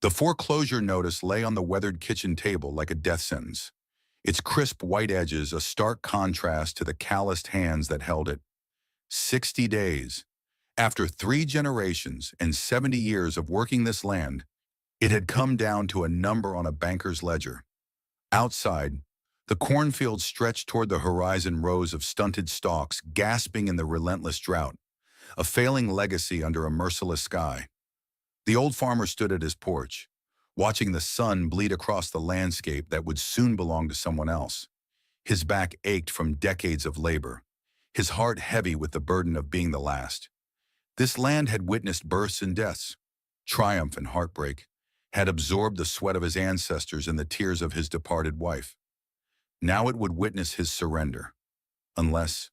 The foreclosure notice lay on the weathered kitchen table like a death sentence, its crisp white edges a stark contrast to the calloused hands that held it. 60 days. After 3 generations and 70 years of working this land, it had come down to a number on a banker's ledger. Outside, the cornfield stretched toward the horizon, rows of stunted stalks gasping in the relentless drought, a failing legacy under a merciless sky. The old farmer stood at his porch, watching the sun bleed across the landscape that would soon belong to someone else. His back ached from decades of labor, his heart heavy with the burden of being the last. This land had witnessed births and deaths, triumph and heartbreak, had absorbed the sweat of his ancestors and the tears of his departed wife. Now it would witness his surrender, unless...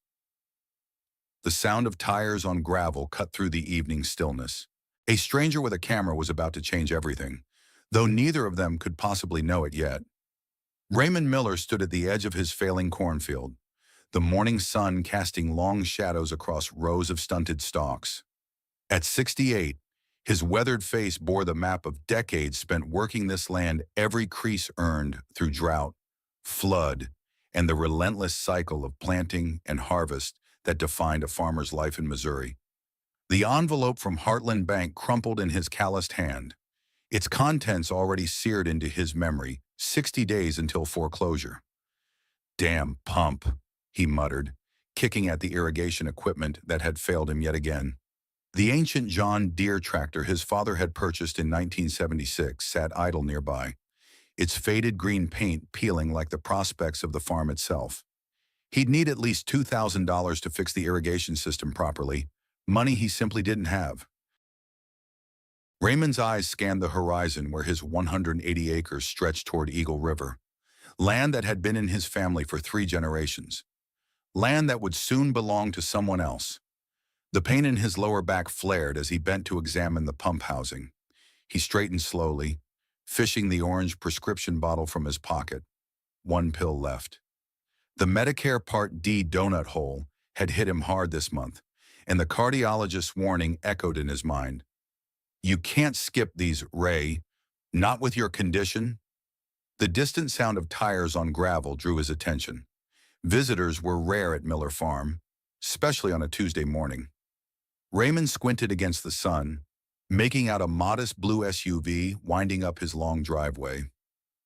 The sound of tires on gravel cut through the evening stillness. A stranger with a camera was about to change everything, though neither of them could possibly know it yet. Raymond Miller stood at the edge of his failing cornfield, the morning sun casting long shadows across rows of stunted stalks. At 68, his weathered face bore the map of decades spent working this land, every crease earned through drought, flood, and the relentless cycle of planting and harvest that defined a farmer's life in Missouri. The envelope from Heartland Bank crumpled in his calloused hand, its contents already seared into his memory, 60 days until foreclosure. "Damn pump," he muttered, kicking at the irrigation equipment that had failed him yet again. The ancient John Deere tractor his father had purchased in 1976 sat idle nearby, its faded green paint peeling like the prospects of the farm itself. He'd need at least $2,000 to fix the irrigation system properly, money he simply didn't have. Raymond's eyes scanned the horizon where his 180 acres stretched toward Eagle River, land that had been in his family for 3 generations, land that would soon belong to someone else. The pain in his lower back flared as he bent to examine the pump housing. He straightened slowly, fishing the orange prescription bottle from his pocket. One pill left. The Medicare Part D donut hole had hit him hard this month, and the cardiologist's warning echoed in his mind. "You can't skip these, Ray. Not with your condition." The distant sound of tires on gravel drew his attention. Visitors were rare at Miller Farm, especially on a Tuesday morning. Raymond squinted against the sun, making out a modest blue SUV winding up his long driveway.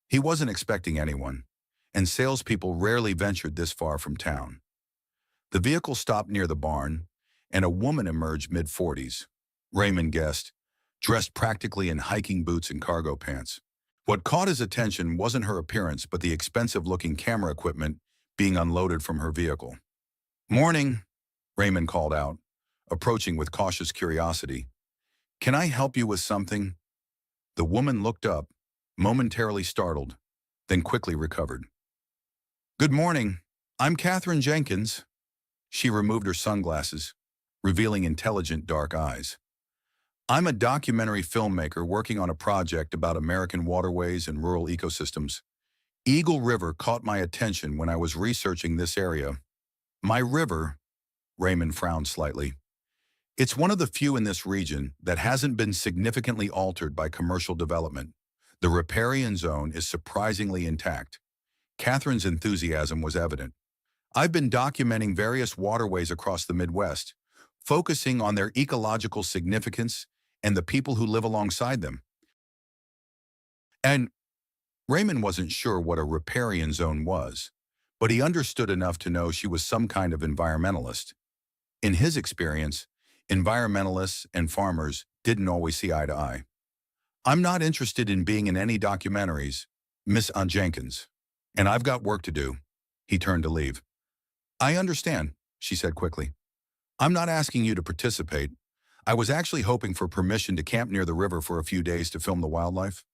He wasn't expecting anyone, and salespeople rarely ventured this far from town. The vehicle stopped near the barn, and a woman emerged mid-40s, Raymond guessed, dressed practically in hiking boots and cargo pants. What caught his attention wasn't her appearance but the expensive-looking camera equipment being unloaded from her vehicle. "Morning," Raymond called out, approaching with cautious curiosity. "Can I help you with something?" The woman looked up, momentarily startled, then quickly recovered. "Good morning. I'm Catherine Jenkins." She removed her sunglasses, revealing intelligent dark eyes. "I'm a documentary filmmaker working on a project about American waterways and rural ecosystems. Eagle River caught my attention when I was researching this area." "My river," Raymond frowned slightly. "It's one of the few in this region that hasn't been significantly altered by commercial development. The riparian zone is surprisingly intact." Catherine's enthusiasm was evident. "I've been documenting various waterways across the Midwest, focusing on their ecological significance and the people who live alongside them." And Raymond wasn't sure what a riparian zone was, but he understood enough to know she was some kind of environmentalist. In his experience, environmentalists and farmers didn't always see eye to eye. "I'm not interested in being in any documentaries, Miss Jenkins, and I've got work to do." He turned to leave. "I understand," she said quickly. "I'm not asking you to participate. I was actually hoping for permission to camp near the river for a few days to film the wildlife.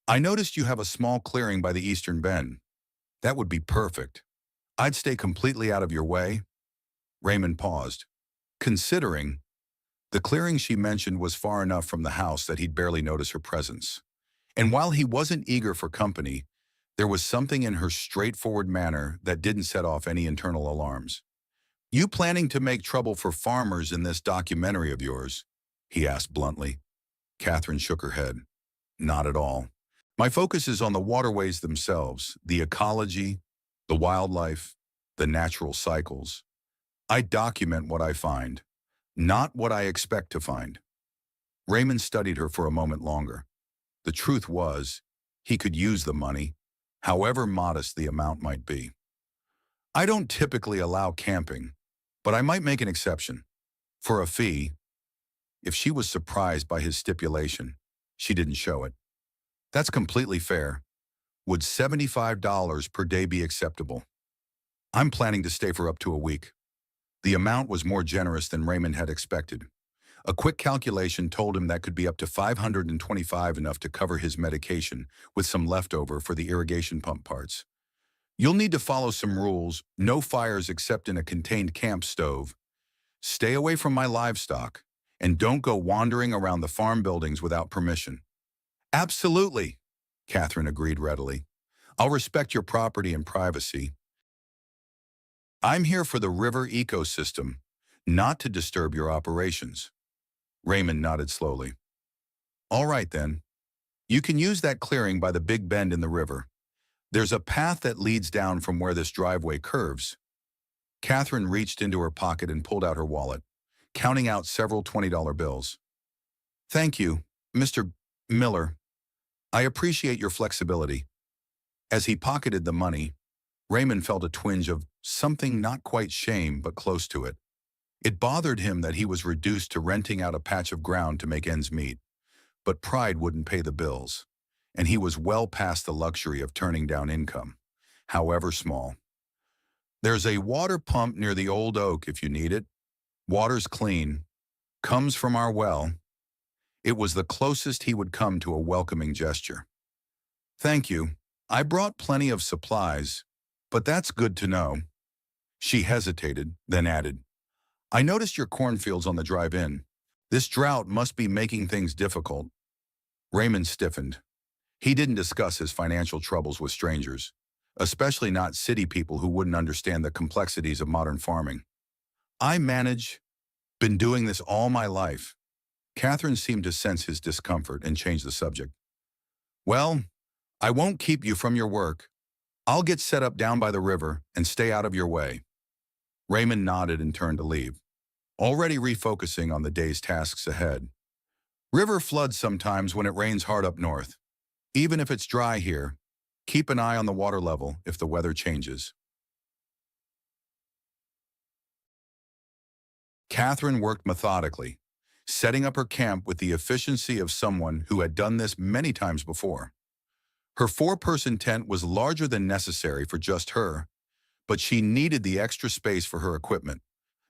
I noticed you have a small clearing by the eastern bend. That would be perfect. I'd stay completely out of your way." Raymond paused, considering. The clearing she mentioned was far enough from the house that he'd barely notice her presence. And while he wasn't eager for company, there was something in her straightforward manner that didn't set off any internal alarms. "You planning to make trouble for farmers in this documentary of yours?" he asked bluntly. Catherine shook her head. Not at all. My focus is on the waterways themselves, the ecology, the wildlife, the natural cycles. I document what I find, not what I expect to find. Raymond studied her for a moment longer. The truth was, he could use the money, however modest the amount might be. I don't typically allow camping, but I might make an exception. For a fee, if she was surprised by his stipulation, she didn't show it. That's completely fair. Would $75 per day be acceptable? I'm planning to stay for up to a week. The amount was more generous than Raymond had expected. A quick calculation told him that could be up to $525, enough to cover his medication, with some leftover for the irrigation pump parts. You'll need to follow some rules: no fires except in a contained camp stove. Stay away from my livestock, and don't go wandering around the farm buildings without permission. Absolutely, Catherine agreed readily. I'll respect your property and privacy. I'm here for the river ecosystem, not to disturb your operations. Raymond nodded slowly. All right then. You can use that clearing by the big bend in the river. There's a path that leads down from where this driveway curves. Catherine reached into her pocket and pulled out her wallet, counting out several $20 bills. Thank you, Mr. Miller. I appreciate your flexibility. As he pocketed the money, Raymond felt a twinge of something, not quite shame, but close to it. It bothered him that he was reduced to renting out a patch of ground to make ends meet, but pride wouldn't pay the bills, and he was well past the luxury of turning down income, however small. There's a water pump near the old oak if you need it. Water's clean. Comes from our well. It was the closest he would come to a welcoming gesture. Thank you. I brought plenty of supplies, but that's good to know. She hesitated, then added, I noticed your cornfields on the drive in. This drought must be making things difficult. Raymond stiffened. He didn't discuss his financial troubles with strangers, especially not city people who wouldn't understand the complexities of modern farming. I manage. Been doing this all my life. Catherine seemed to sense his discomfort and changed the subject. Well, I won't keep you from your work. I'll get set up down by the river and stay out of your way. Raymond nodded and turned to leave, already refocusing on the day's tasks ahead. River floods sometimes when it rains hard up north. Even if it's dry here, keep an eye on the water level if the weather changes. Catherine worked methodically, setting up her camp with the efficiency of someone who had done this many times before. Her 4-person tent was larger than necessary for just her, but she needed the extra space for her equipment.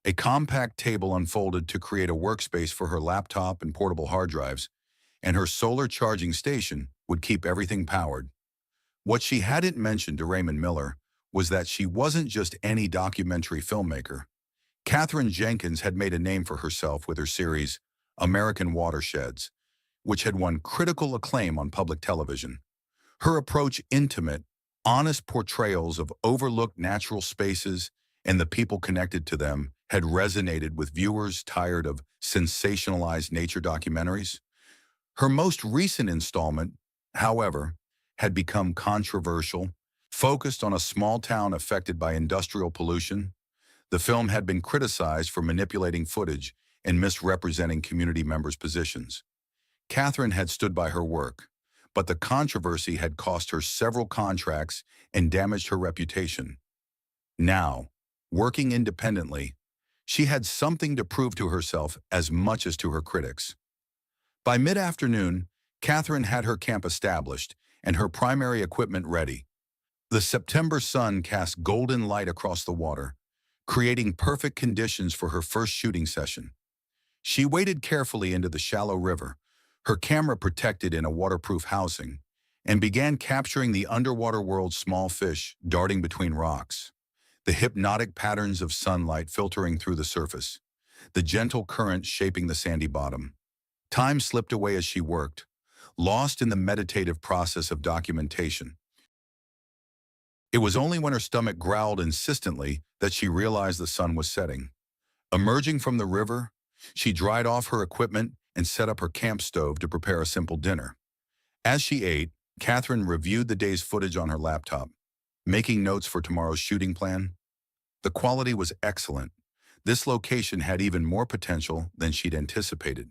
A compact table unfolded to create a workspace for her laptop and portable hard drives, and her solar charging station would keep everything powered. What she hadn't mentioned to Raymond Miller was that she wasn't just any documentary filmmaker. Catherine Jenkins had made a name for herself with her series, American Watersheds, which had won critical acclaim on public television. Her approach, intimate, honest portrayals of overlooked natural spaces and the people connected to them, had resonated with viewers tired of sensationalized nature documentaries. Her most recent installment, however, had become controversial, focused on a small town affected by industrial pollution. The film had been criticized for manipulating footage and misrepresenting community members' positions. Catherine had stood by her work, but the controversy had cost her several contracts and damaged her reputation. Now, working independently, she had something to prove to herself as much as to her critics. By mid-afternoon, Catherine had her camp established and her primary equipment ready. The September sun cast golden light across the water, creating perfect conditions for her first shooting session. She waded carefully into the shallow river, her camera protected in a waterproof housing, and began capturing the underwater world's small fish darting between rocks, the hypnotic patterns of sunlight filtering through the surface, the gentle current shaping the sandy bottom. Time slipped away as she worked, lost in the meditative process of documentation. It was only when her stomach growled insistently that she realized the sun was setting. Emerging from the river, she dried off her equipment and set up her camp stove to prepare a simple dinner. As she ate, Catherine reviewed the day's footage on her laptop, making notes for tomorrow's shooting plan. The quality was excellent. This location had even more potential than she'd anticipated.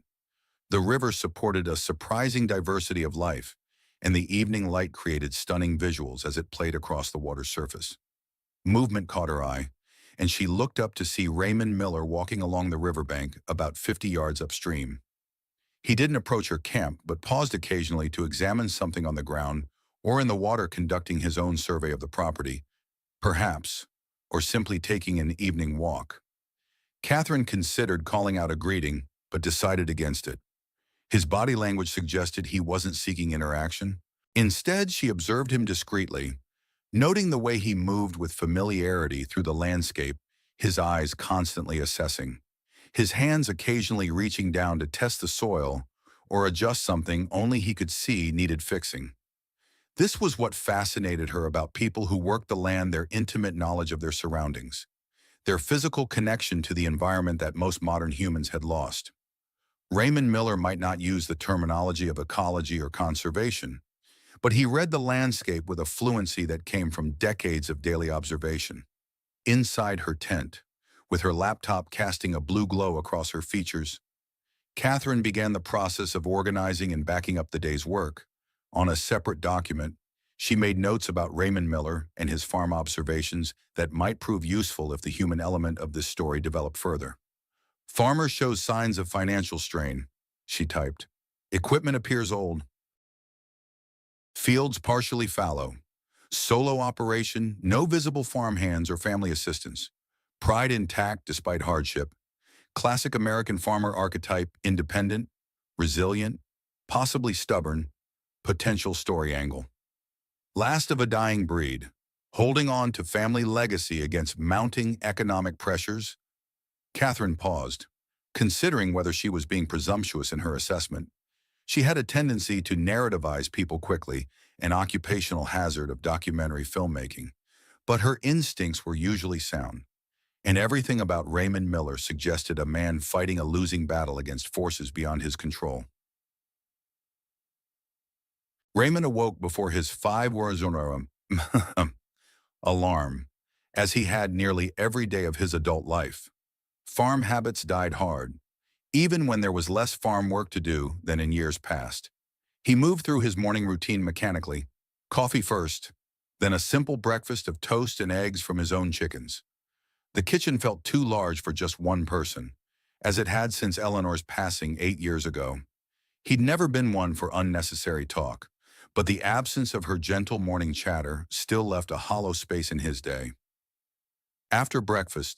The river supported a surprising diversity of life, and the evening light created stunning visuals as it played across the water's surface. Movement caught her eye, and she looked up to see Raymond Miller walking along the riverbank about 50 yards upstream. He didn't approach her camp, but paused occasionally to examine something on the ground or in the water, conducting his own survey of the property, perhaps, or simply taking an evening walk. Catherine considered calling out a greeting, but decided against it. His body language suggested he wasn't seeking interaction. Instead, she observed him discreetly, noting the way he moved with familiarity through the landscape, his eyes constantly assessing, his hands occasionally reaching down to test the soil or adjust something only he could see needed fixing. This was what fascinated her about people who worked the land, their intimate knowledge of their surroundings, their physical connection to the environment that most modern humans had lost. Raymond Miller might not use the terminology of ecology or conservation, but he read the landscape with a fluency that came from decades of daily observation. Inside her tent, with her laptop casting a blue glow across her features, Catherine began the process of organizing and backing up the day's work. On a separate document, she made notes about Raymond Miller and his farm observations that might prove useful if the human element of this story developed further. Farmer shows signs of financial strain, she typed. Equipment appears old. Fields partially fallow. Solo operation, no visible farm hands or family assistance. Pride intact despite hardship. Classic American farmer archetype, independent, resilient, possibly stubborn, potential story angle. Last of a dying breed, holding on to family legacy against mounting economic pressures. Catherine paused, considering whether she was being presumptuous in her assessment. She had a tendency to narrativize people quickly, an occupational hazard of documentary filmmaking, but her instincts were usually sound, and everything about Raymond Miller suggested a man fighting a losing battle against forces beyond his control. Raymond awoke before his 5 hours alarm, as he had nearly every day of his adult life. Farm habits died hard, even when there was less farm work to do than in years past. He moved through his morning routine mechanically, coffee first, then a simple breakfast of toast and eggs from his own chickens. The kitchen felt too large for just one person, as it had since Eleanor's passing 8 years ago. He'd never been one for unnecessary talk, but the absence of her gentle morning chatter still left a hollow space in his day. After breakfast,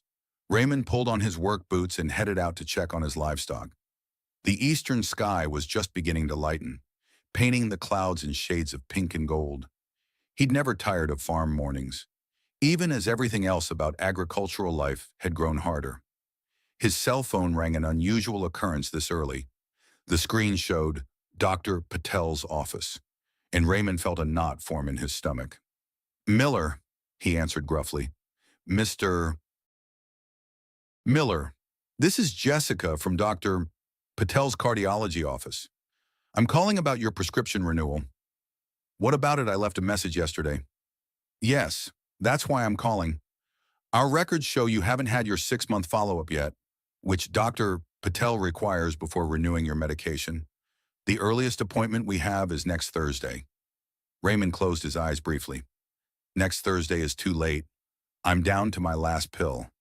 Raymond pulled on his work boots and headed out to check on his livestock. The eastern sky was just beginning to lighten, painting the clouds in shades of pink and gold. He'd never tired of farm mornings, even as everything else about agricultural life had grown harder. His cell phone rang, an unusual occurrence this early. The screen showed Dr. Patel's office, and Raymond felt a knot form in his stomach. "Miller," he answered gruffly. "Mr. Miller, this is Jessica from Dr. Patel's cardiology office. I'm calling about your prescription renewal." "What about it? I left a message yesterday." "Yes, that's why I'm calling. Our records show you haven't had your 6-month follow-up yet, which Dr. Patel requires before renewing your medication. The earliest appointment we have is next Thursday." Raymond closed his eyes briefly. "Next Thursday is too late. I'm down to my last pill."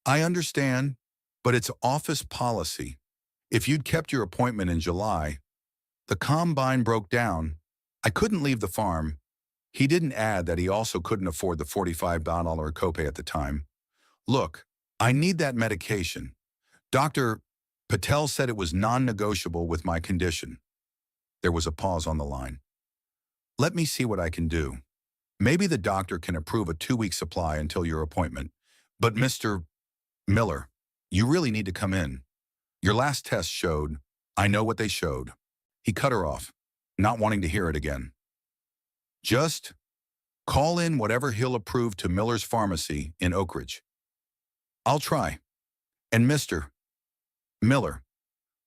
"I understand, but it's office policy. If you'd kept your appointment in July, the combine broke down. I couldn't leave the farm." He didn't add that he also couldn't afford the $45 copay at the time. "Look, I need that medication. Dr. Patel said it was non-negotiable with my condition." There was a pause on the line. "Let me see what I can do. Maybe the doctor can approve a 2-week supply until your appointment. But Mr. Miller, you really need to come in. Your last test showed—" "I know what they showed." He cut her off, not wanting to hear it again. "Just call in whatever he'll approve to Miller's Pharmacy in Oak Ridge." "I'll try. And Mr. Miller,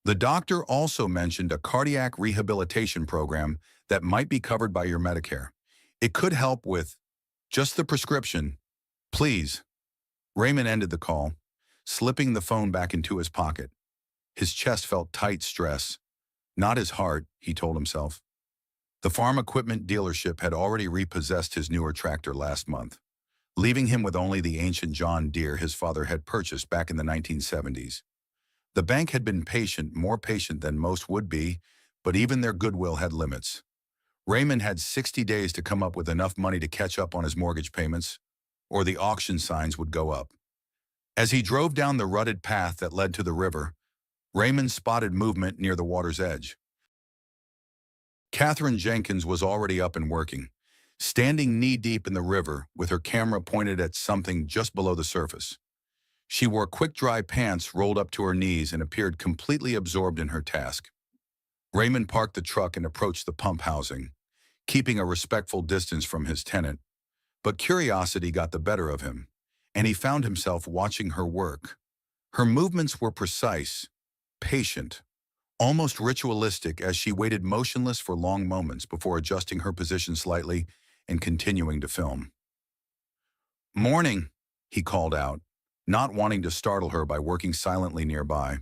the doctor also mentioned a cardiac rehabilitation program that might be covered by your Medicare. It could help with just the prescription. Please. Raymond ended the call, slipping the phone back into his pocket. His chest felt tight stress. Not his heart, he told himself. The farm equipment dealership had already repossessed his newer tractor last month, leaving him with only the ancient John Deere his father had purchased back in the 1970s. The bank had been patient, more patient than most would be, but even their goodwill had limits. Raymond had 60 days to come up with enough money to catch up on his mortgage payments, or the auction signs would go up. As he drove down the rutted path that led to the river, Raymond spotted movement near the water's edge. Catherine Jenkins was already up and working, standing knee-deep in the river with her camera pointed at something just below the surface. She wore quick-dry pants rolled up to her knees and appeared completely absorbed in her task. Raymond parked the truck and approached the pump housing, keeping a respectful distance from his tenant. But curiosity got the better of him, and he found himself watching her work. Her movements were precise, patient, almost ritualistic as she waited motionless for long moments before adjusting her position slightly and continuing to film. "Morning," he called out, not wanting to startle her by working silently nearby.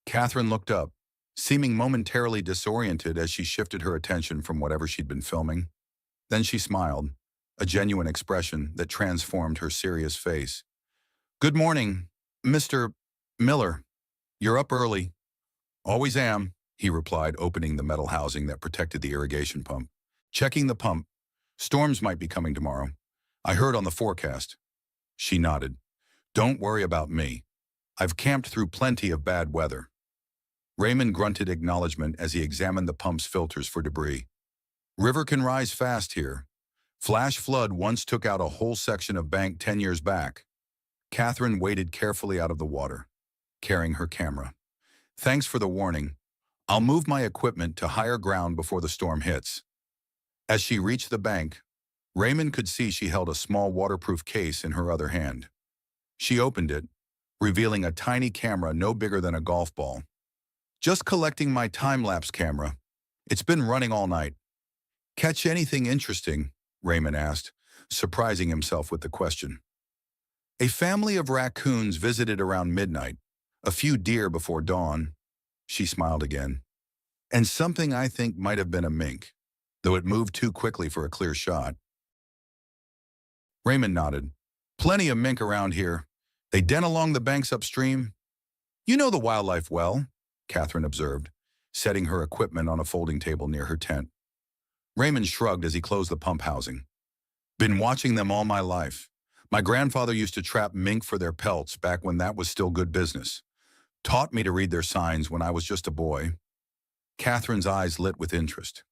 Catherine looked up, seeming momentarily disoriented as she shifted her attention from whatever she'd been filming. Then she smiled, a genuine expression that transformed her serious face. "Good morning, Mr. Miller. You're up early." "Always am," he replied, opening the metal housing that protected the irrigation pump. "Checking the pump. Storms might be coming tomorrow. I heard on the forecast." She nodded. "Don't worry about me. I've camped through plenty of bad weather." Raymond grunted acknowledgement as he examined the pump's filters for debris. "River can rise fast here. Flash flood once took out a whole section of bank 10 years back." Catherine waded carefully out of the water, carrying her camera. "Thanks for the warning. I'll move my equipment to higher ground before the storm hits." As she reached the bank, Raymond could see she held a small waterproof case in her other hand. She opened it, revealing a tiny camera no bigger than a golf ball. "Just collecting my time-lapse camera. It's been running all night." "Catch anything interesting?" Raymond asked, surprising himself with the question. "A family of raccoons visited around midnight, a few deer before dawn." She smiled again. "And something I think might have been a mink, though it moved too quickly for a clear shot." Raymond nodded. "Plenty of mink around here. They den along the banks upstream." "You know the wildlife well," Catherine observed, setting her equipment on a folding table near her tent. Raymond shrugged as he closed the pump housing. "Been watching them all my life. My grandfather used to trap mink for their pelts back when that was still good business. Taught me to read their signs when I was just a boy." Catherine's eyes lit with interest.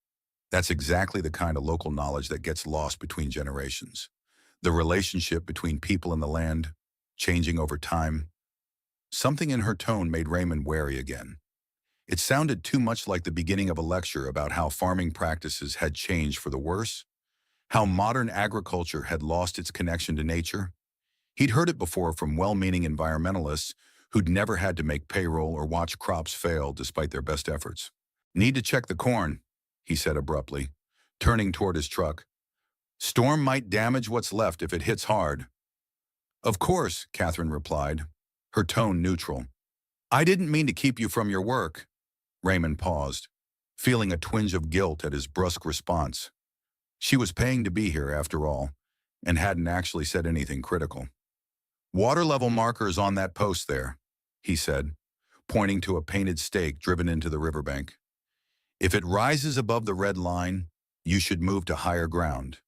That's exactly the kind of local knowledge that gets lost between generations. The relationship between people and the land, changing over time. Something in her tone made Raymond wary again. It sounded too much like the beginning of a lecture about how farming practices had changed for the worse, how modern agriculture had lost its connection to nature. He'd heard it before from well-meaning environmentalists who'd never had to make payroll or watch crops fail despite their best efforts. "Need to check the corn," he said abruptly, turning toward his truck. "Storm might damage what's left if it hits hard." "Of course," Catherine replied, her tone neutral. "I didn't mean to keep you from your work." Raymond paused, feeling a twinge of guilt at his brusque response. She was paying to be here, after all, and hadn't actually said anything critical. "Water level markers on that post there," he said, pointing to a painted stake driven into the riverbank. "If it rises above the red line, you should move to higher ground.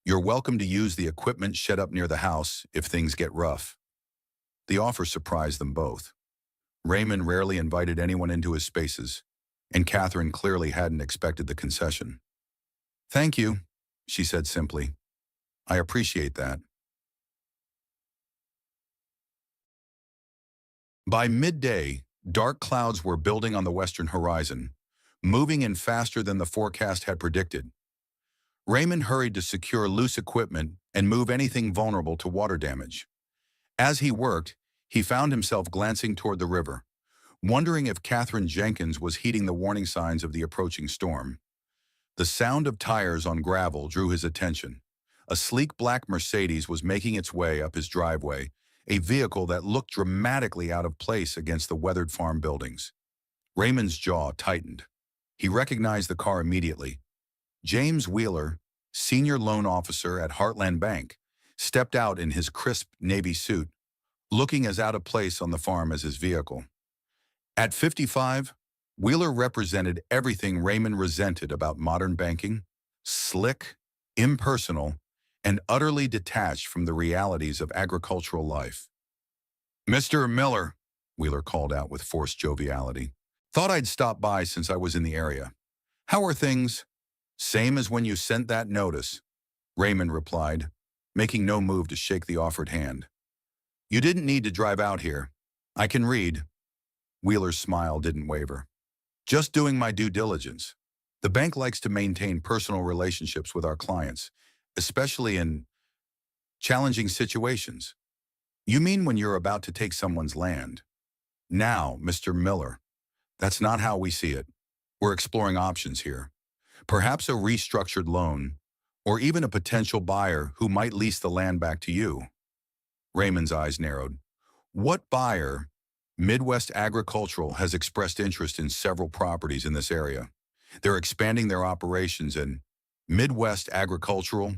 You're welcome to use the equipment shed up near the house if things get rough." The offer surprised them both. Raymond rarely invited anyone into his spaces, and Catherine clearly hadn't expected the concession. "Thank you," she said simply. "I appreciate that." By midday, dark clouds were building on the western horizon, moving in faster than the forecast had predicted. Raymond hurried to secure loose equipment and move anything vulnerable to water damage. As he worked, he found himself glancing toward the river, wondering if Catherine Jenkins was heeding the warning signs of the approaching storm. The sound of tires on gravel drew his attention. A sleek black Mercedes was making its way up his driveway, a vehicle that looked dramatically out of place against the weathered farm buildings. Raymond's jaw tightened. He recognized the car immediately. James Wheeler, senior loan officer at Heartland Bank, stepped out in his crisp navy suit, looking as out of place on the farm as his vehicle. At 55, Wheeler represented everything Raymond resented about modern banking: slick, impersonal, and utterly detached from the realities of agricultural life. "Mr. Miller," Wheeler called out with forced joviality. "Thought I'd stop by since I was in the area. How are things?" "Same as when you sent that notice," Raymond replied, making no move to shake the offered hand. "You didn't need to drive out here. I can read." Wheeler's smile didn't waver. "Just doing my due diligence. The bank likes to maintain personal relationships with our clients, especially in challenging situations." "You mean when you're about to take someone's land?" "Now, Mr. Miller, that's not how we see it. We're exploring options here. Perhaps a restructured loan, or even a potential buyer who might lease the land back to you." Raymond's eyes narrowed. "What buyer?" "Midwest Agricultural has expressed interest in several properties in this area. They're expanding their operations in—" "Midwest Agricultural?"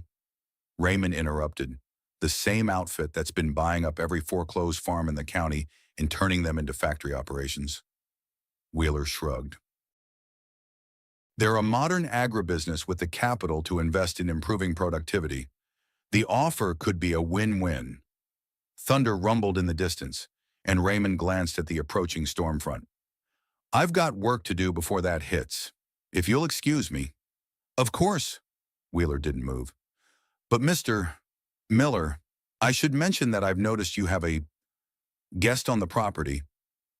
Raymond interrupted. "The same outfit that's been buying up every foreclosed farm in the county and turning them into factory operations." Wheeler shrugged. "They're a modern agribusiness with the capital to invest in improving productivity. The offer could be a win-win." Thunder rumbled in the distance, and Raymond glanced at the approaching storm front. "I've got work to do before that hits. If you'll excuse me." "Of course." Wheeler didn't move. "But Mr. Miller, I should mention that I've noticed you have a guest on the property."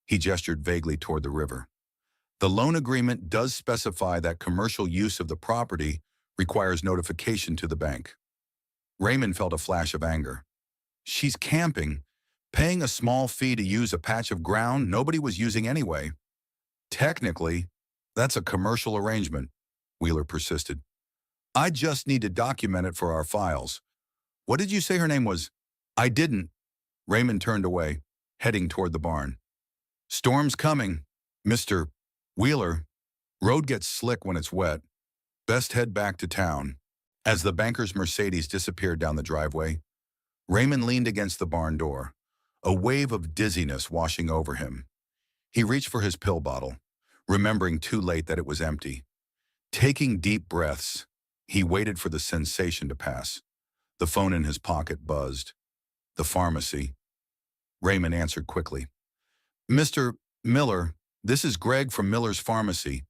He gestured vaguely toward the river. "The loan agreement does specify that commercial use of the property requires notification to the bank." Raymond felt a flash of anger. "She's camping, paying a small fee to use a patch of ground nobody was using anyway." "Technically, that's a commercial arrangement," Wheeler persisted. "I just need to document it for our files. What did you say her name was?" "I didn't." Raymond turned away, heading toward the barn. "Storm's coming, Mr. Wheeler. Road gets slick when it's wet. Best head back to town." As the banker's Mercedes disappeared down the driveway, Raymond leaned against the barn door, a wave of dizziness washing over him. He reached for his pill bottle, remembering too late that it was empty. Taking deep breaths, he waited for the sensation to pass. The phone in his pocket buzzed. "The pharmacy." Raymond answered quickly. "Mr. Miller, this is Greg from Miller's Pharmacy.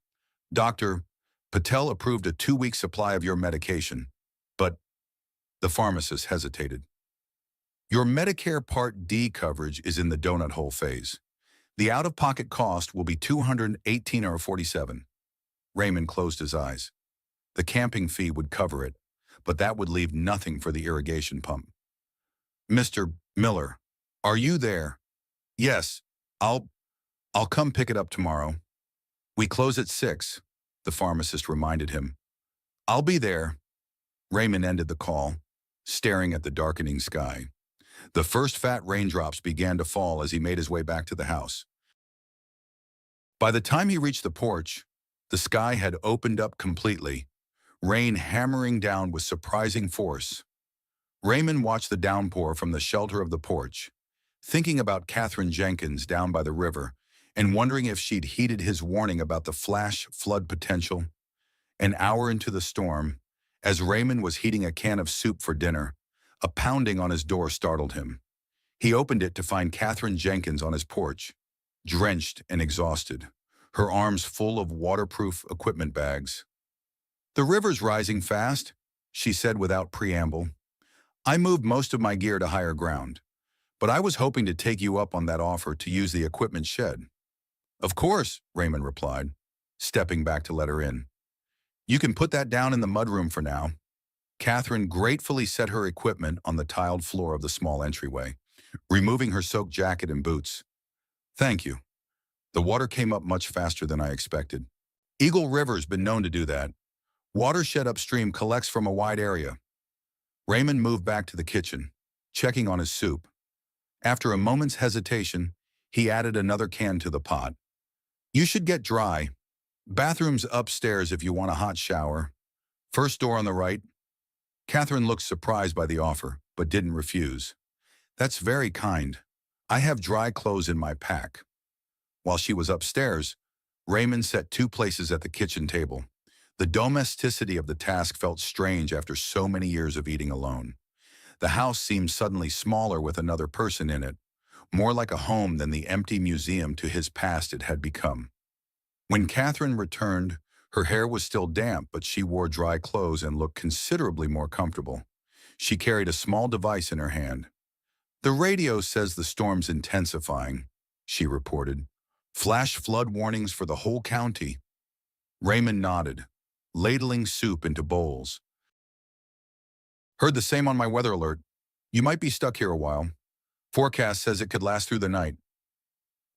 Dr. Patel approved a 2-week supply of your medication, but—" The pharmacist hesitated. "Your Medicare Part D coverage is in the donut hole phase. The out-of-pocket cost will be $218.47. Raymond closed his eyes. The camping fee would cover it, but that would leave nothing for the irrigation pump. "Mr. Miller, are you there?" "Yes, I'll come pick it up tomorrow." "We close at 6, the pharmacist reminded him. "I'll be there." Raymond ended the call, staring at the darkening sky. The first fat raindrops began to fall as he made his way back to the house. By the time he reached the porch, the sky had opened up completely, rain hammering down with surprising force. Raymond watched the downpour from the shelter of the porch, thinking about Catherine Jenkins down by the river and wondering if she'd heeded his warning about the flash flood potential. An hour into the storm, as Raymond was heating a can of soup for dinner, a pounding on his door startled him. He opened it to find Catherine Jenkins on his porch, drenched and exhausted, her arms full of waterproof equipment bags. "The river's rising fast," she said without preamble. "I moved most of my gear to higher ground, but I was hoping to take you up on that offer to use the equipment shed." "Of course," Raymond replied, stepping back to let her in. "You can put that down in the mudroom for now." Catherine gratefully set her equipment on the tiled floor of the small entryway, removing her soaked jacket and boots. "Thank you. The water came up much faster than I expected. Eagle River's been known to do that. Water shed upstream collects from a wide area. Raymond moved back to the kitchen, checking on his soup. After a moment's hesitation, he added another can to the pot. You should get dry. Bathroom's upstairs if you want a hot shower. First door on the right. Catherine looked surprised by the offer, but didn't refuse. That's very kind. I have dry clothes in my pack. While she was upstairs, Raymond set two places at the kitchen table. The domesticity of the task felt strange after so many years of eating alone. The house seemed suddenly smaller with another person in it, more like a home than the empty museum to his past it had become. When Catherine returned, her hair was still damp, but she wore dry clothes and looked considerably more comfortable. She carried a small device in her hand. The radio says the storm's intensifying, she reported. Flash flood warnings for the whole county. Raymond nodded, ladling soup into bowls. Heard the same on my weather alert. You might be stuck here a while. Forecast says it could last through the night.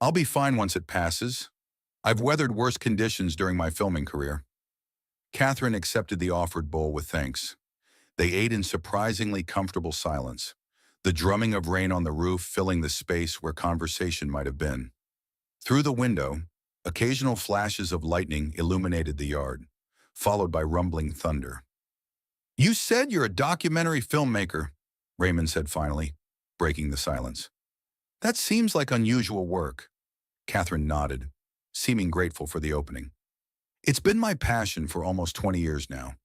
I'll be fine once it passes. I've weathered worse conditions during my filming career. Catherine accepted the offered bowl with thanks. They ate in surprisingly comfortable silence, the drumming of rain on the roof filling the space where conversation might have been. Through the window, occasional flashes of lightning illuminated the yard, followed by rumbling thunder. You said you're a documentary filmmaker, Raymond said finally, breaking the silence. That seems like unusual work. Catherine nodded, seeming grateful for the opening. It's been my passion for almost 20 years now.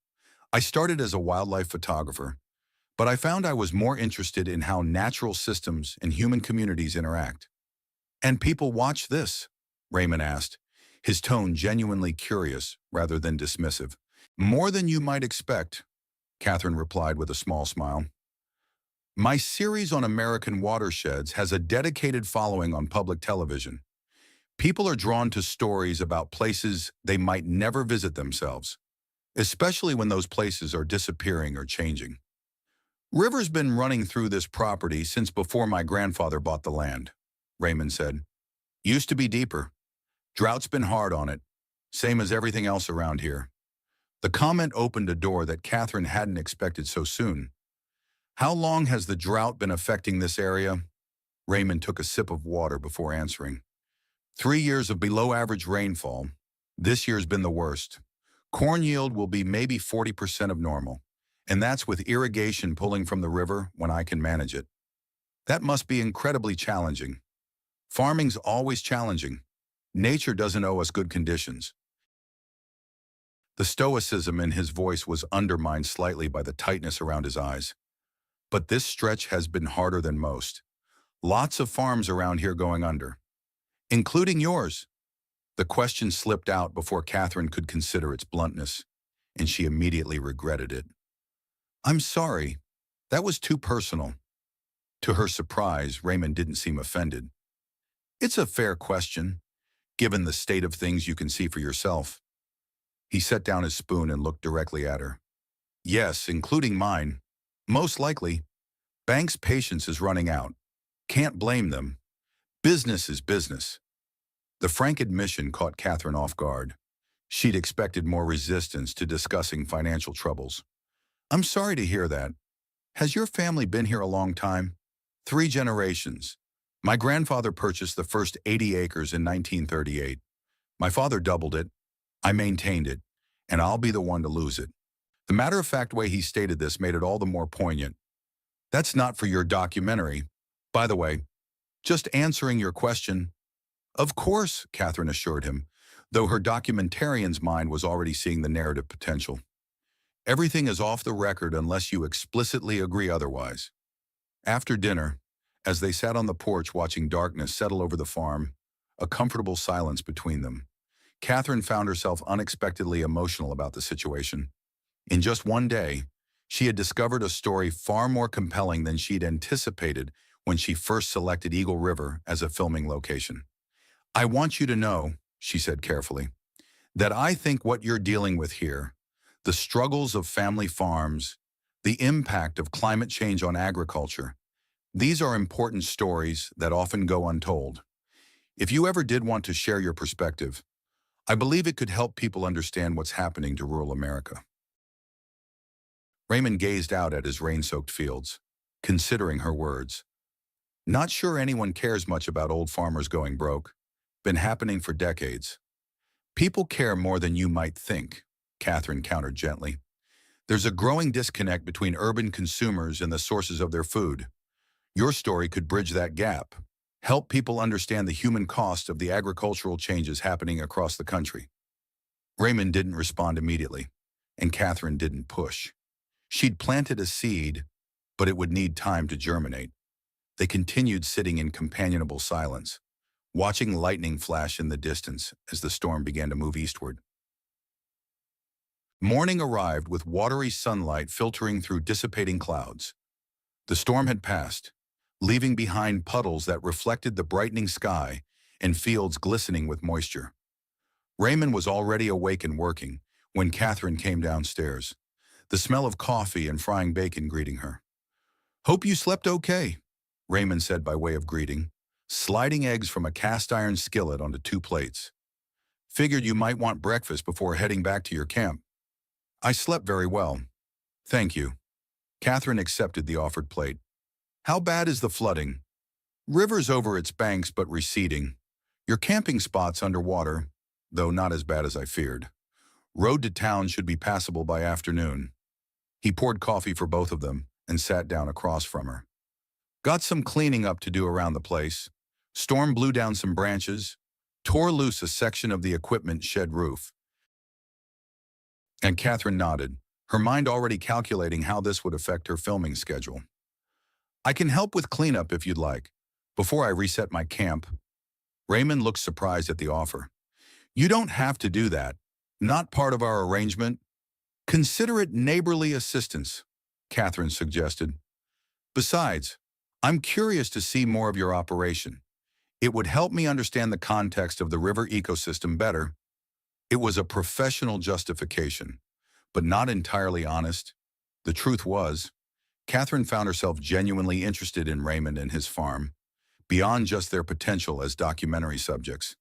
I started as a wildlife photographer, but I found I was more interested in how natural systems and human communities interact. And people watch this? Raymond asked, his tone genuinely curious rather than dismissive. More than you might expect, Catherine replied with a small smile. My series on American watersheds has a dedicated following on public television. People are drawn to stories about places they might never visit themselves, especially when those places are disappearing or changing. River's been running through this property since before my grandfather bought the land, Raymond said. Used to be deeper. Drought's been hard on it, same as everything else around here. The comment opened a door that Catherine hadn't expected so soon. How long has the drought been affecting this area? Raymond took a sip of water before answering. 3 years of below-average rainfall. This year's been the worst. Corn yield will be maybe 40% of normal, and that's with irrigation pulling from the river when I can manage it. That must be incredibly challenging. Farming's always challenging. Nature doesn't owe us good conditions. The stoicism in his voice was undermined slightly by the tightness around his eyes. But this stretch has been harder than most. Lots of farms around here going under. Including yours. The question slipped out before Catherine could consider its bluntness, and she immediately regretted it. I'm sorry. That was too personal. To her surprise, Raymond didn't seem offended. It's a fair question, given the state of things you can see for yourself. He set down his spoon and looked directly at her. Yes, including mine. Most likely. Banks' patience is running out. Can't blame them. Business is business. The frank admission caught Catherine off guard. She'd expected more resistance to discussing financial troubles. I'm sorry to hear that. Has your family been here a long time? 3 generations. My grandfather purchased the first 80 acres in 1938. My father doubled it. I maintained it, and I'll be the one to lose it. The matter-of-fact way he stated this made it all the more poignant. That's not for your documentary. By the way, just answering your question. Of course, Catherine assured him, though her documentarian's mind was already seeing the narrative potential. Everything is off the record unless you explicitly agree otherwise. After dinner, as they sat on the porch watching darkness settle over the farm, a comfortable silence between them, Catherine found herself unexpectedly emotional about the situation. In just one day, she had discovered a story far more compelling than she'd anticipated when she first selected Eagle River as a filming location. I want you to know, she said carefully, that I think what you're dealing with here, the struggles of family farms, the impact of climate change on agriculture, these are important stories that often go untold. If you ever did want to share your perspective, I believe it could help people understand what's happening to rural America. Raymond gazed out at his rain-soaked fields, considering her words. Not sure anyone cares much about old farmers going broke. Been happening for decades. People care more than you might think, Catherine countered gently. There's a growing disconnect between urban consumers and the sources of their food. Your story could bridge that gap, help people understand the human cost of the agricultural changes happening across the country. Raymond didn't respond immediately, and Catherine didn't push. She'd planted a seed, but it would need time to germinate. They continued sitting in companionable silence, watching lightning flash in the distance as the storm began to move eastward. Morning arrived with watery sunlight filtering through dissipating clouds. The storm had passed, leaving behind puddles that reflected the brightening sky and fields glistening with moisture. Raymond was already awake and working when Catherine came downstairs, the smell of coffee and frying bacon greeting her. "Hope you slept okay," Raymond said by way of greeting, sliding eggs from a cast-iron skillet onto 2 plates. "Figured you might want breakfast before heading back to your camp." "I slept very well. Thank you." Catherine accepted the offered plate. "How bad is the flooding?" "River's over its banks but receding. Your camping spot's underwater, though not as bad as I feared. Road to town should be passable by afternoon." He poured coffee for both of them and sat down across from her. "Got some cleaning up to do around the place. Storm blew down some branches, tore loose a section of the equipment shed roof." And Catherine nodded, her mind already calculating how this would affect her filming schedule. "I can help with cleanup if you'd like, before I reset my camp." Raymond looked surprised at the offer. "You don't have to do that. Not part of our arrangement." "Consider it neighborly assistance," Catherine suggested. "Besides, I'm curious to see more of your operation. It would help me understand the context of the river ecosystem better." It was a professional justification, but not entirely honest. The truth was, Catherine found herself genuinely interested in Raymond and his farm, beyond just their potential as documentary subjects.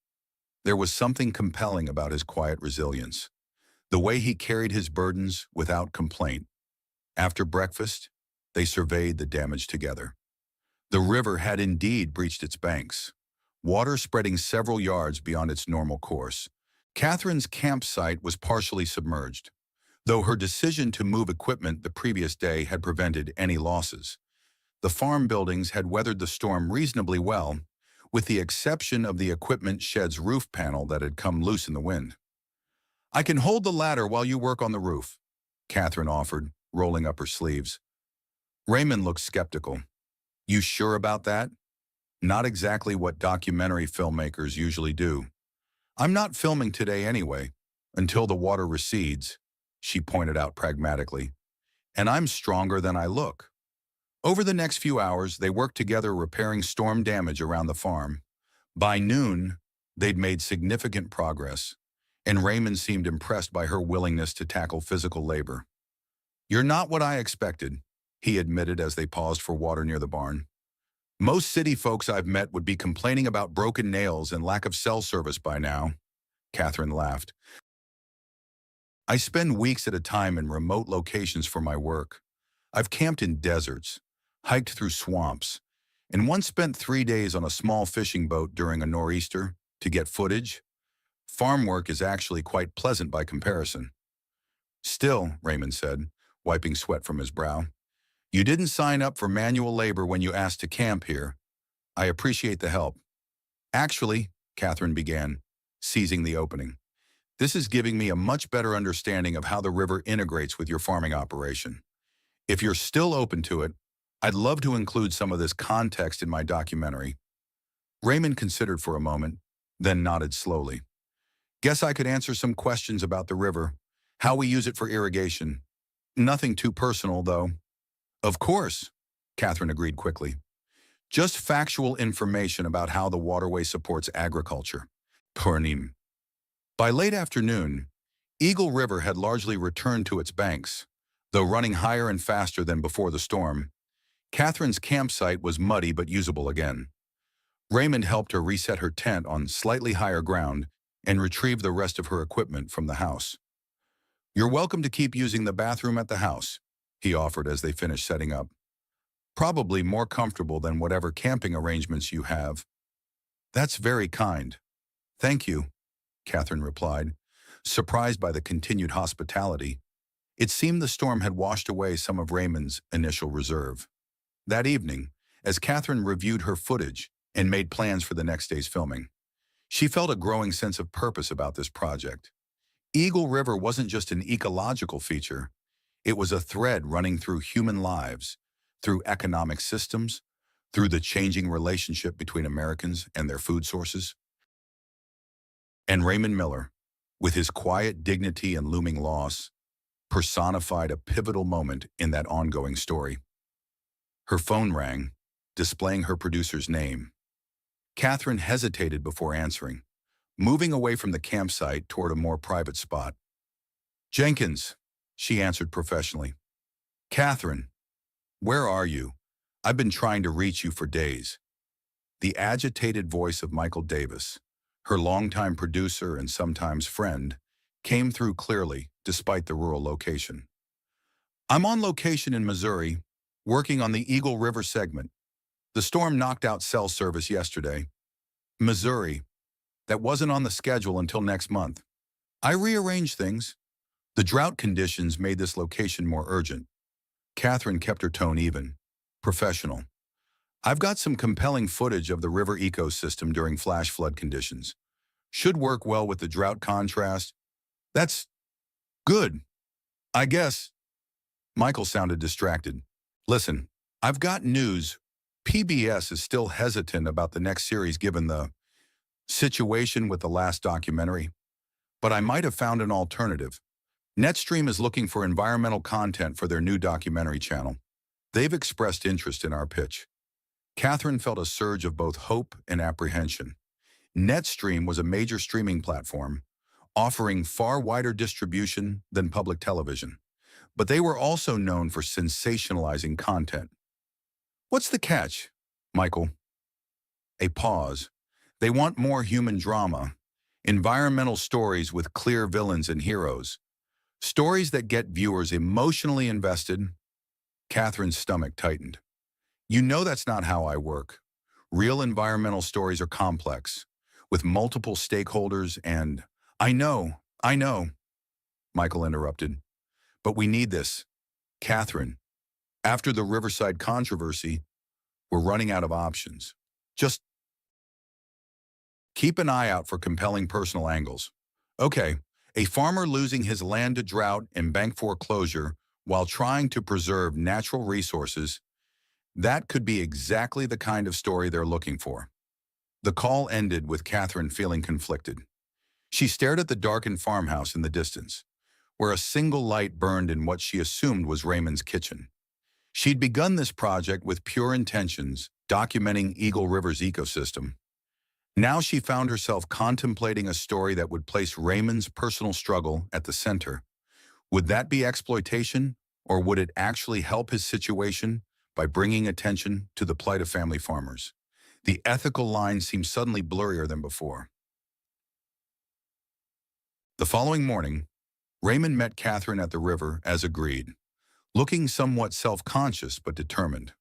There was something compelling about his quiet resilience, the way he carried his burdens without complaint. After breakfast, they surveyed the damage together. The river had indeed breached its banks, water spreading several yards beyond its normal course. Catherine's campsite was partially submerged, though her decision to move equipment the previous day had prevented any losses. The farm buildings had weathered the storm reasonably well, with the exception of the equipment shed's roof panel that had come loose in the wind. "I can hold the ladder while you work on the roof," Catherine offered, rolling up her sleeves. Raymond looked skeptical. "You sure about that?" "Not exactly what documentary filmmakers usually do. I'm not filming today anyway, until the water recedes," she pointed out pragmatically. "And I'm stronger than I look." Over the next few hours, they worked together repairing storm damage around the farm. By noon, they'd made significant progress, and Raymond seemed impressed by her willingness to tackle physical labor. "You're not what I expected," he admitted as they paused for water near the barn. "Most city folks I've met would be complaining about broken nails and lack of cell service by now," Catherine laughed. "I spend weeks at a time in remote locations for my work. I've camped in deserts, hiked through swamps, and once spent 3 days on a small fishing boat during a nor'easter to get footage. Farm work is actually quite pleasant by comparison." "Still," Raymond said, wiping sweat from his brow, "you didn't sign up for manual labor when you asked to camp here. I appreciate the help." "Actually," Catherine began, seizing the opening, "this is giving me a much better understanding of how the river integrates with your farming operation. If you're still open to it, I'd love to include some of this context in my documentary." Raymond considered for a moment, then nodded slowly. "Guess I could answer some questions about the river, how we use it for irrigation. Nothing too personal, though." "Of course," Catherine agreed quickly. "Just factual information about how the waterway supports agriculture." Purnim. By late afternoon, Eagle River had largely returned to its banks, though running higher and faster than before the storm. Catherine's campsite was muddy but usable again. Raymond helped her reset her tent on slightly higher ground and retrieve the rest of her equipment from the house. "You're welcome to keep using the bathroom at the house," he offered as they finished setting up. Probably more comfortable than whatever camping arrangements you have. That's very kind. Thank you, Catherine replied, surprised by the continued hospitality. It seemed the storm had washed away some of Raymond's initial reserve. That evening, as Catherine reviewed her footage and made plans for the next day's filming, she felt a growing sense of purpose about this project. Eagle River wasn't just an ecological feature, it was a thread running through human lives, through economic systems, through the changing relationship between Americans and their food sources. And Raymond Miller, with his quiet dignity and looming loss, personified a pivotal moment in that ongoing story. Her phone rang, displaying her producer's name. Catherine hesitated before answering, moving away from the campsite toward a more private spot. Jenkins, she answered professionally. Catherine, where are you? I've been trying to reach you for days. The agitated voice of Michael Davis, her longtime producer and sometimes friend, came through clearly despite the rural location. I'm on location in Missouri, working on the Eagle River segment. The storm knocked out cell service yesterday. Missouri. That wasn't on the schedule until next month. I rearranged things. The drought conditions made this location more urgent. Catherine kept her tone even, professional. I've got some compelling footage of the river ecosystem during flash flood conditions. Should work well with the drought contrast. That's good, I guess. Michael sounded distracted. Listen, I've got news. PBS is still hesitant about the next series given the situation with the last documentary, but I might have found an alternative. Netstream is looking for environmental content for their new documentary channel. They've expressed interest in our pitch. Catherine felt a surge of both hope and apprehension. Netstream was a major streaming platform, offering far wider distribution than public television, but they were also known for sensationalizing content. What's the catch, Michael? A pause. They want more human drama, environmental stories with clear villains and heroes, stories that get viewers emotionally invested. Catherine's stomach tightened. You know that's not how I work. Real environmental stories are complex, with multiple stakeholders and, I know, Michael interrupted. But we need this. Catherine, after the Riverside controversy, we're running out of options. Just keep an eye out for compelling personal angles. Okay, a farmer losing his land to drought and bank foreclosure while trying to preserve natural resources, that could be exactly the kind of story they're looking for. The call ended with Catherine feeling conflicted. She stared at the darkened farmhouse in the distance, where a single light burned in what she assumed was Raymond's kitchen. She'd begun this project with pure intentions, documenting Eagle River's ecosystem. Now she found herself contemplating a story that would place Raymond's personal struggle at the center. Would that be exploitation, or would it actually help his situation by bringing attention to the plight of family farmers? The ethical line seemed suddenly blurrier than before. The following morning, Raymond met Catherine at the river as agreed, looking somewhat self-conscious but determined.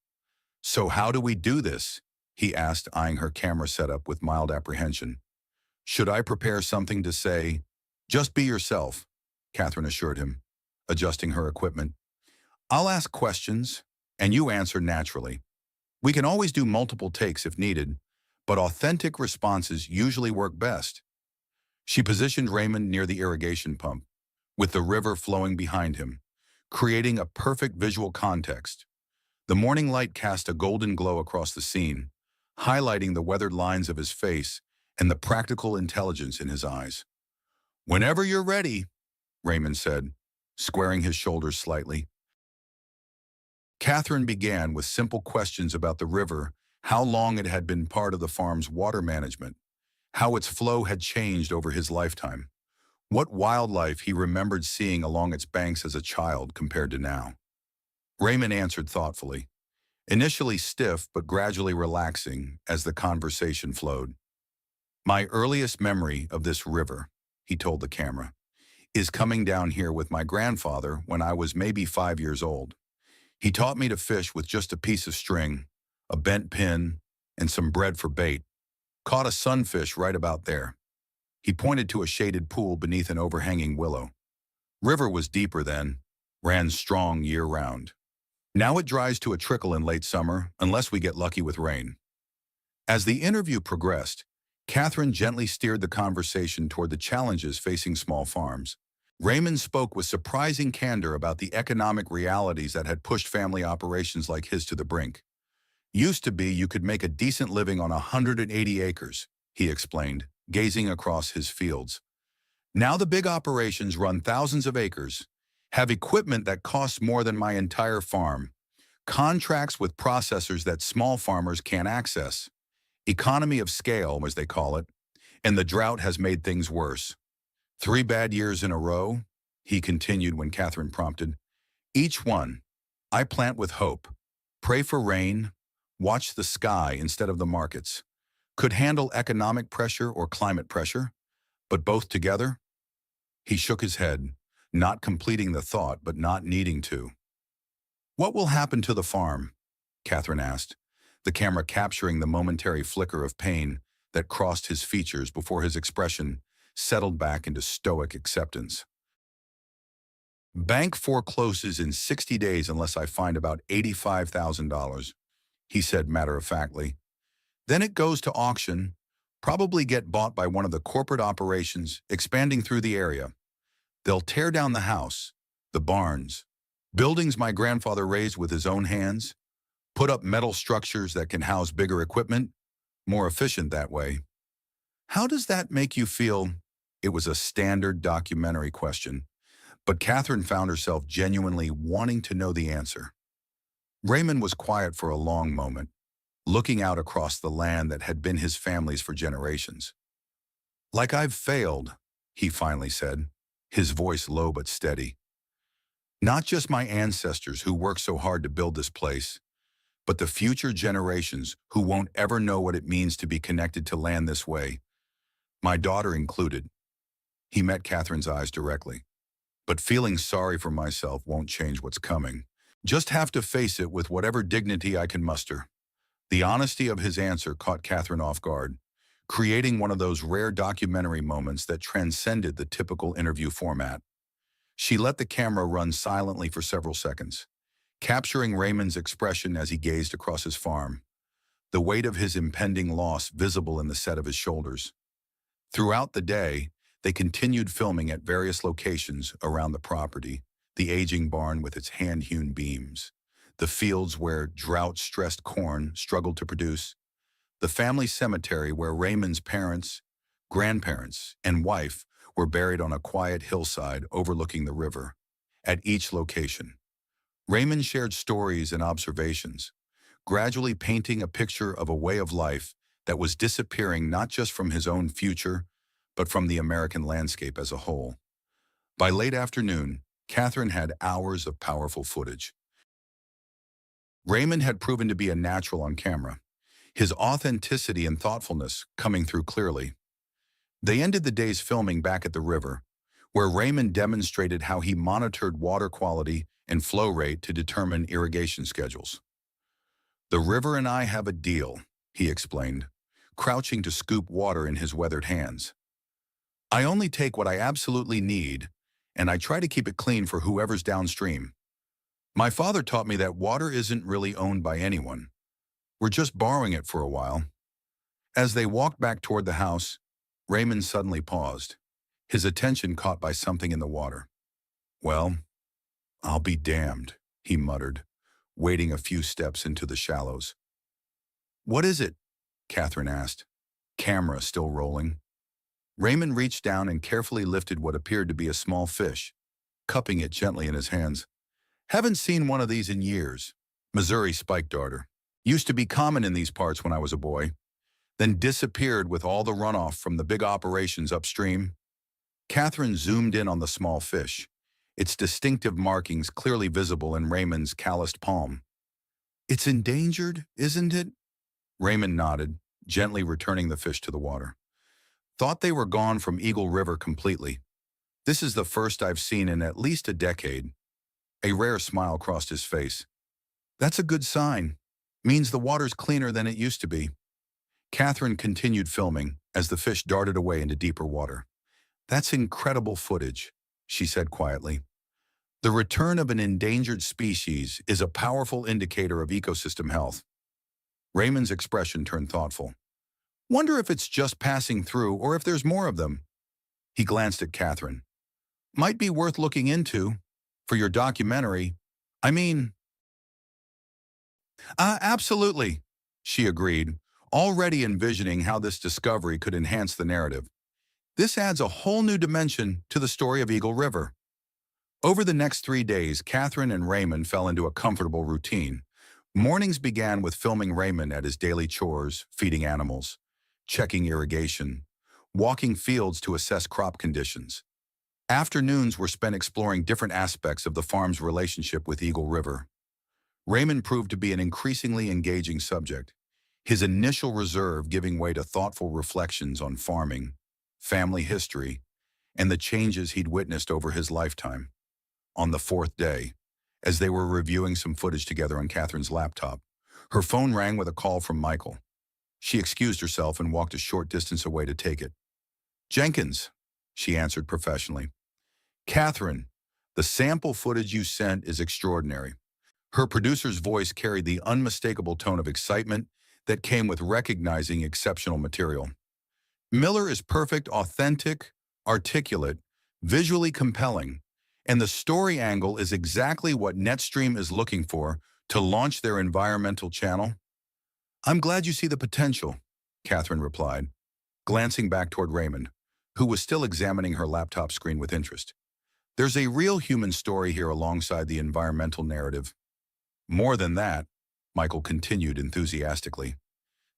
So how do we do this? He asked, eyeing her camera setup with mild apprehension. Should I prepare something to say? Just be yourself, Catherine assured him, adjusting her equipment. I'll ask questions, and you answer naturally. We can always do multiple takes if needed, but authentic responses usually work best. She positioned Raymond near the irrigation pump, with the river flowing behind him, creating a perfect visual context. The morning light cast a golden glow across the scene, highlighting the weathered lines of his face and the practical intelligence in his eyes. Whenever you're ready, Raymond said, squaring his shoulders slightly. Catherine began with simple questions about the river, how long it had been part of the farm's water management, how its flow had changed over his lifetime, what wildlife he remembered seeing along its banks as a child compared to now. Raymond answered thoughtfully, initially stiff but gradually relaxing as the conversation flowed. My earliest memory of this river, he told the camera, is coming down here with my grandfather when I was maybe 5 years old. He taught me to fish with just a piece of string, a bent pin, and some bread for bait. Caught a sunfish right about there. He pointed to a shaded pool beneath an overhanging willow. River was deeper then, ran strong year-round. Now it dries to a trickle in late summer, unless we get lucky with rain. As the interview progressed, Catherine gently steered the conversation toward the challenges facing small farms. Raymond spoke with surprising candor about the economic realities that had pushed family operations like his to the brink. Used to be you could make a decent living on 180 acres, he explained, gazing across his fields. Now the big operations run thousands of acres, have equipment that costs more than my entire farm, contracts with processors that small farmers can't access. Economy of scale, as they call it, and the drought has made things worse. 3 bad years in a row, he continued when Catherine prompted. Each one, I plant with hope, pray for rain, watch the sky instead of the markets. Could handle economic pressure or climate pressure, but both together? He shook his head, not completing the thought but not needing to. What will happen to the farm? Catherine asked, the camera capturing the momentary flicker of pain that crossed his features before his expression settled back into stoic acceptance. Bank forecloses in 60 days unless I find about $85,000, he said matter-of-factly. Then it goes to auction, probably get bought by one of the corporate operations expanding through the area. They'll tear down the house, the barns, buildings my grandfather raised with his own hands, put up metal structures that can house bigger equipment, more efficient that way. How does that make you feel? It was a standard documentary question, but Catherine found herself genuinely wanting to know the answer. Raymond was quiet for a long moment, looking out across the land that had been his family's for generations. Like I've failed, he finally said, his voice low but steady. Not just my ancestors who worked so hard to build this place, but the future generations who won't ever know what it means to be connected to land this way, my daughter included. He met Catherine's eyes directly. But feeling sorry for myself won't change what's coming. Just have to face it with whatever dignity I can muster. The honesty of his answer caught Catherine off guard, creating one of those rare documentary moments that transcended the typical interview format. She let the camera run silently for several seconds, capturing Raymond's expression as he gazed across his farm, the weight of his impending loss visible in the set of his shoulders. Throughout the day, they continued filming at various locations around the property, the aging barn with its hand-hewn beams, the fields where drought-stressed corn struggled to produce, the family cemetery where Raymond's parents, grandparents, and wife were buried on a quiet hillside overlooking the river. At each location, Raymond shared stories and observations, gradually painting a picture of a way of life that was disappearing not just from his own future, but from the American landscape as a whole. By late afternoon, Catherine had hours of powerful footage. Raymond had proven to be a natural on camera, his authenticity and thoughtfulness coming through clearly. They ended the day's filming back at the river, where Raymond demonstrated how he monitored water quality and flow rate to determine irrigation schedules. The river and I have a deal, he explained, crouching to scoop water in his weathered hands. I only take what I absolutely need, and I try to keep it clean for whoever's downstream. My father taught me that water isn't really owned by anyone. We're just borrowing it for a while. As they walked back toward the house, Raymond suddenly paused, his attention caught by something in the water. Well, I'll be damned, he muttered, wading a few steps into the shallows. What is it? Catherine asked, camera still rolling. Raymond reached down and carefully lifted what appeared to be a small fish, cupping it gently in his hands. Haven't seen one of these in years. Missouri spike darter. Used to be common in these parts when I was a boy, then disappeared with all the runoff from the big operations upstream. Catherine zoomed in on the small fish, its distinctive markings clearly visible in Raymond's calloused palm. It's endangered, isn't it? Raymond nodded, gently returning the fish to the water. Thought they were gone from Eagle River completely. This is the first I've seen in at least a decade. A rare smile crossed his face. That's a good sign. Means the water's cleaner than it used to be. Catherine continued filming as the fish darted away into deeper water. That's incredible footage, she said quietly. The return of an endangered species is a powerful indicator of ecosystem health. Raymond's expression turned thoughtful. Wonder if it's just passing through or if there's more of them. He glanced at Catherine. Might be worth looking into for your documentary. I mean, absolutely, she agreed, already envisioning how this discovery could enhance the narrative. This adds a whole new dimension to the story of Eagle River. Over the next 3 days, Catherine and Raymond fell into a comfortable routine. Mornings began with filming Raymond at his daily chores, feeding animals, checking irrigation, walking fields to assess crop conditions. Afternoons were spent exploring different aspects of the farm's relationship with Eagle River. Raymond proved to be an increasingly engaging subject, his initial reserve giving way to thoughtful reflections on farming, family history, and the changes he'd witnessed over his lifetime. On the fourth day, as they were reviewing some footage together on Catherine's laptop, her phone rang with a call from Michael. She excused herself and walked a short distance away to take it. Jenkins, she answered professionally. Catherine, the sample footage you sent is extraordinary. Her producer's voice carried the unmistakable tone of excitement that came with recognizing exceptional material. Miller is perfect, authentic, articulate, visually compelling, and the story angle is exactly what Netstream is looking for to launch their environmental channel. I'm glad you see the potential, Catherine replied, glancing back toward Raymond, who was still examining her laptop screen with interest. There's a real human story here alongside the environmental narrative. More than that, Michael continued enthusiastically.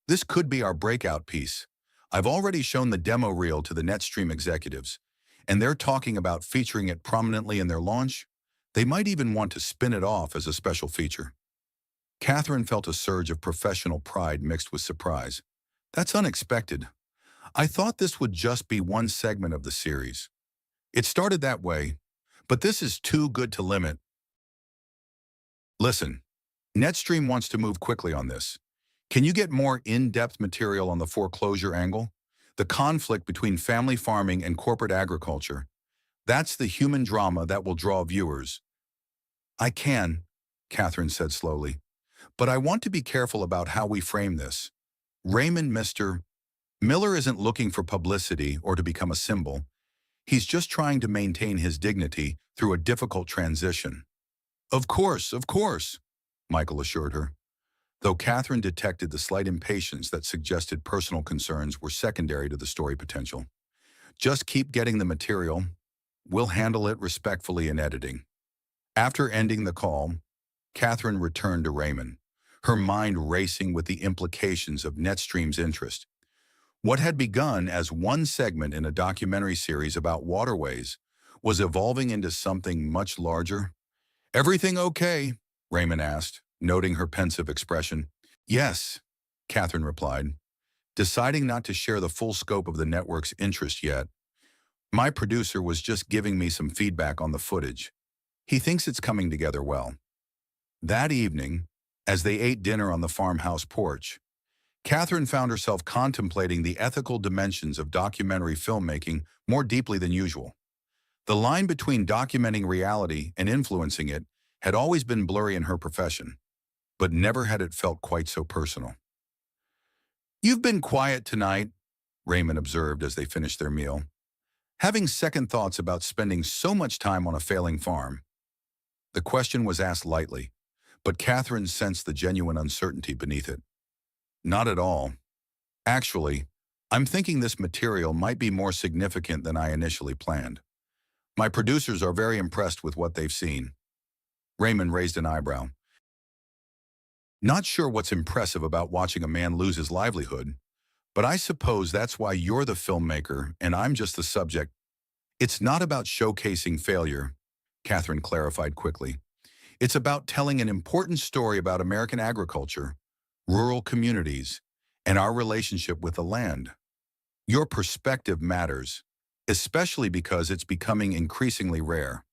This could be our breakout piece. I've already shown the demo reel to the Netstream executives, and they're talking about featuring it prominently in their launch. They might even want to spin it off as a special feature. Catherine felt a surge of professional pride mixed with surprise. That's unexpected. I thought this would just be one segment of the series. It started that way, but this is too good to limit. Listen, Netstream wants to move quickly on this. Can you get more in-depth material on the foreclosure angle? The conflict between family farming and corporate agriculture. That's the human drama that will draw viewers. I can, Catherine said slowly, but I want to be careful about how we frame this. Raymond Mr. Miller isn't looking for publicity or to become a symbol. He's just trying to maintain his dignity through a difficult transition. Of course, Michael assured her, though Catherine detected the slight impatience that suggested personal concerns were secondary to the story potential. Just keep getting the material. We'll handle it respectfully in editing. After ending the call, Catherine returned to Raymond, her mind racing with the implications of Netstream's interest. What had begun as one segment in a documentary series about waterways was evolving into something much larger. Everything okay? Raymond asked, noting her pensive expression. Yes, Catherine replied, deciding not to share the full scope of the network's interest yet. My producer was just giving me some feedback on the footage. He thinks it's coming together well. That evening, as they ate dinner on the farmhouse porch, Catherine found herself contemplating the ethical dimensions of documentary filmmaking more deeply than usual. The line between documenting reality and influencing it had always been blurry in her profession, but never had it felt quite so personal. You've been quiet tonight, Raymond observed as they finished their meal, having second thoughts about spending so much time on a failing farm. The question was asked lightly, but Catherine sensed the genuine uncertainty beneath it. Not at all. Actually, I'm thinking this material might be more significant than I initially planned. My producers are very impressed with what they've seen. Raymond raised an eyebrow. Not sure what's impressive about watching a man lose his livelihood, but I suppose that's why you're the filmmaker and I'm just the subject. It's not about showcasing failure, Catherine clarified quickly. It's about telling an important story about American agriculture, rural communities, and our relationship with the land. Your perspective matters, especially because it's becoming increasingly rare.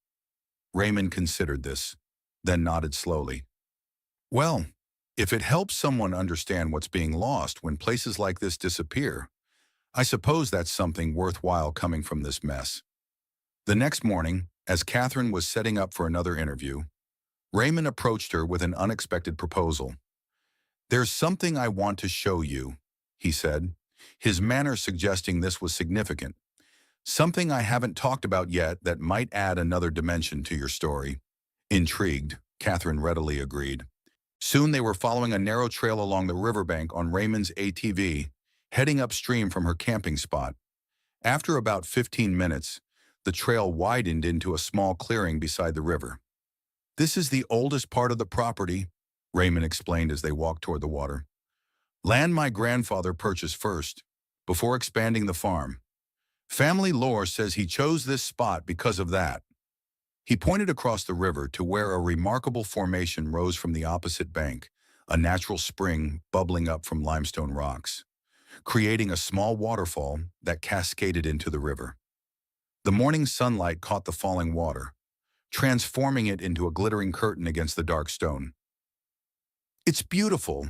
Raymond considered this, then nodded slowly. Well, if it helps someone understand what's being lost when places like this disappear, I suppose that's something worthwhile coming from this mess. The next morning, as Catherine was setting up for another interview, Raymond approached her with an unexpected proposal. "There's something I want to show you," he said, his manner suggesting this was significant. "Something I haven't talked about yet that might add another dimension to your story." Intrigued, Catherine readily agreed. Soon they were following a narrow trail along the riverbank on Raymond's ATV, heading upstream from her camping spot. After about 15 minutes, the trail widened into a small clearing beside the river. "This is the oldest part of the property," Raymond explained as they walked toward the water. "Land my grandfather purchased first, before expanding the farm. Family lore says he chose this spot because of that." He pointed across the river to where a remarkable formation rose from the opposite bank, a natural spring bubbling up from limestone rocks, creating a small waterfall that cascaded into the river. The morning sunlight caught the falling water, transforming it into a glittering curtain against the dark stone. "It's beautiful,"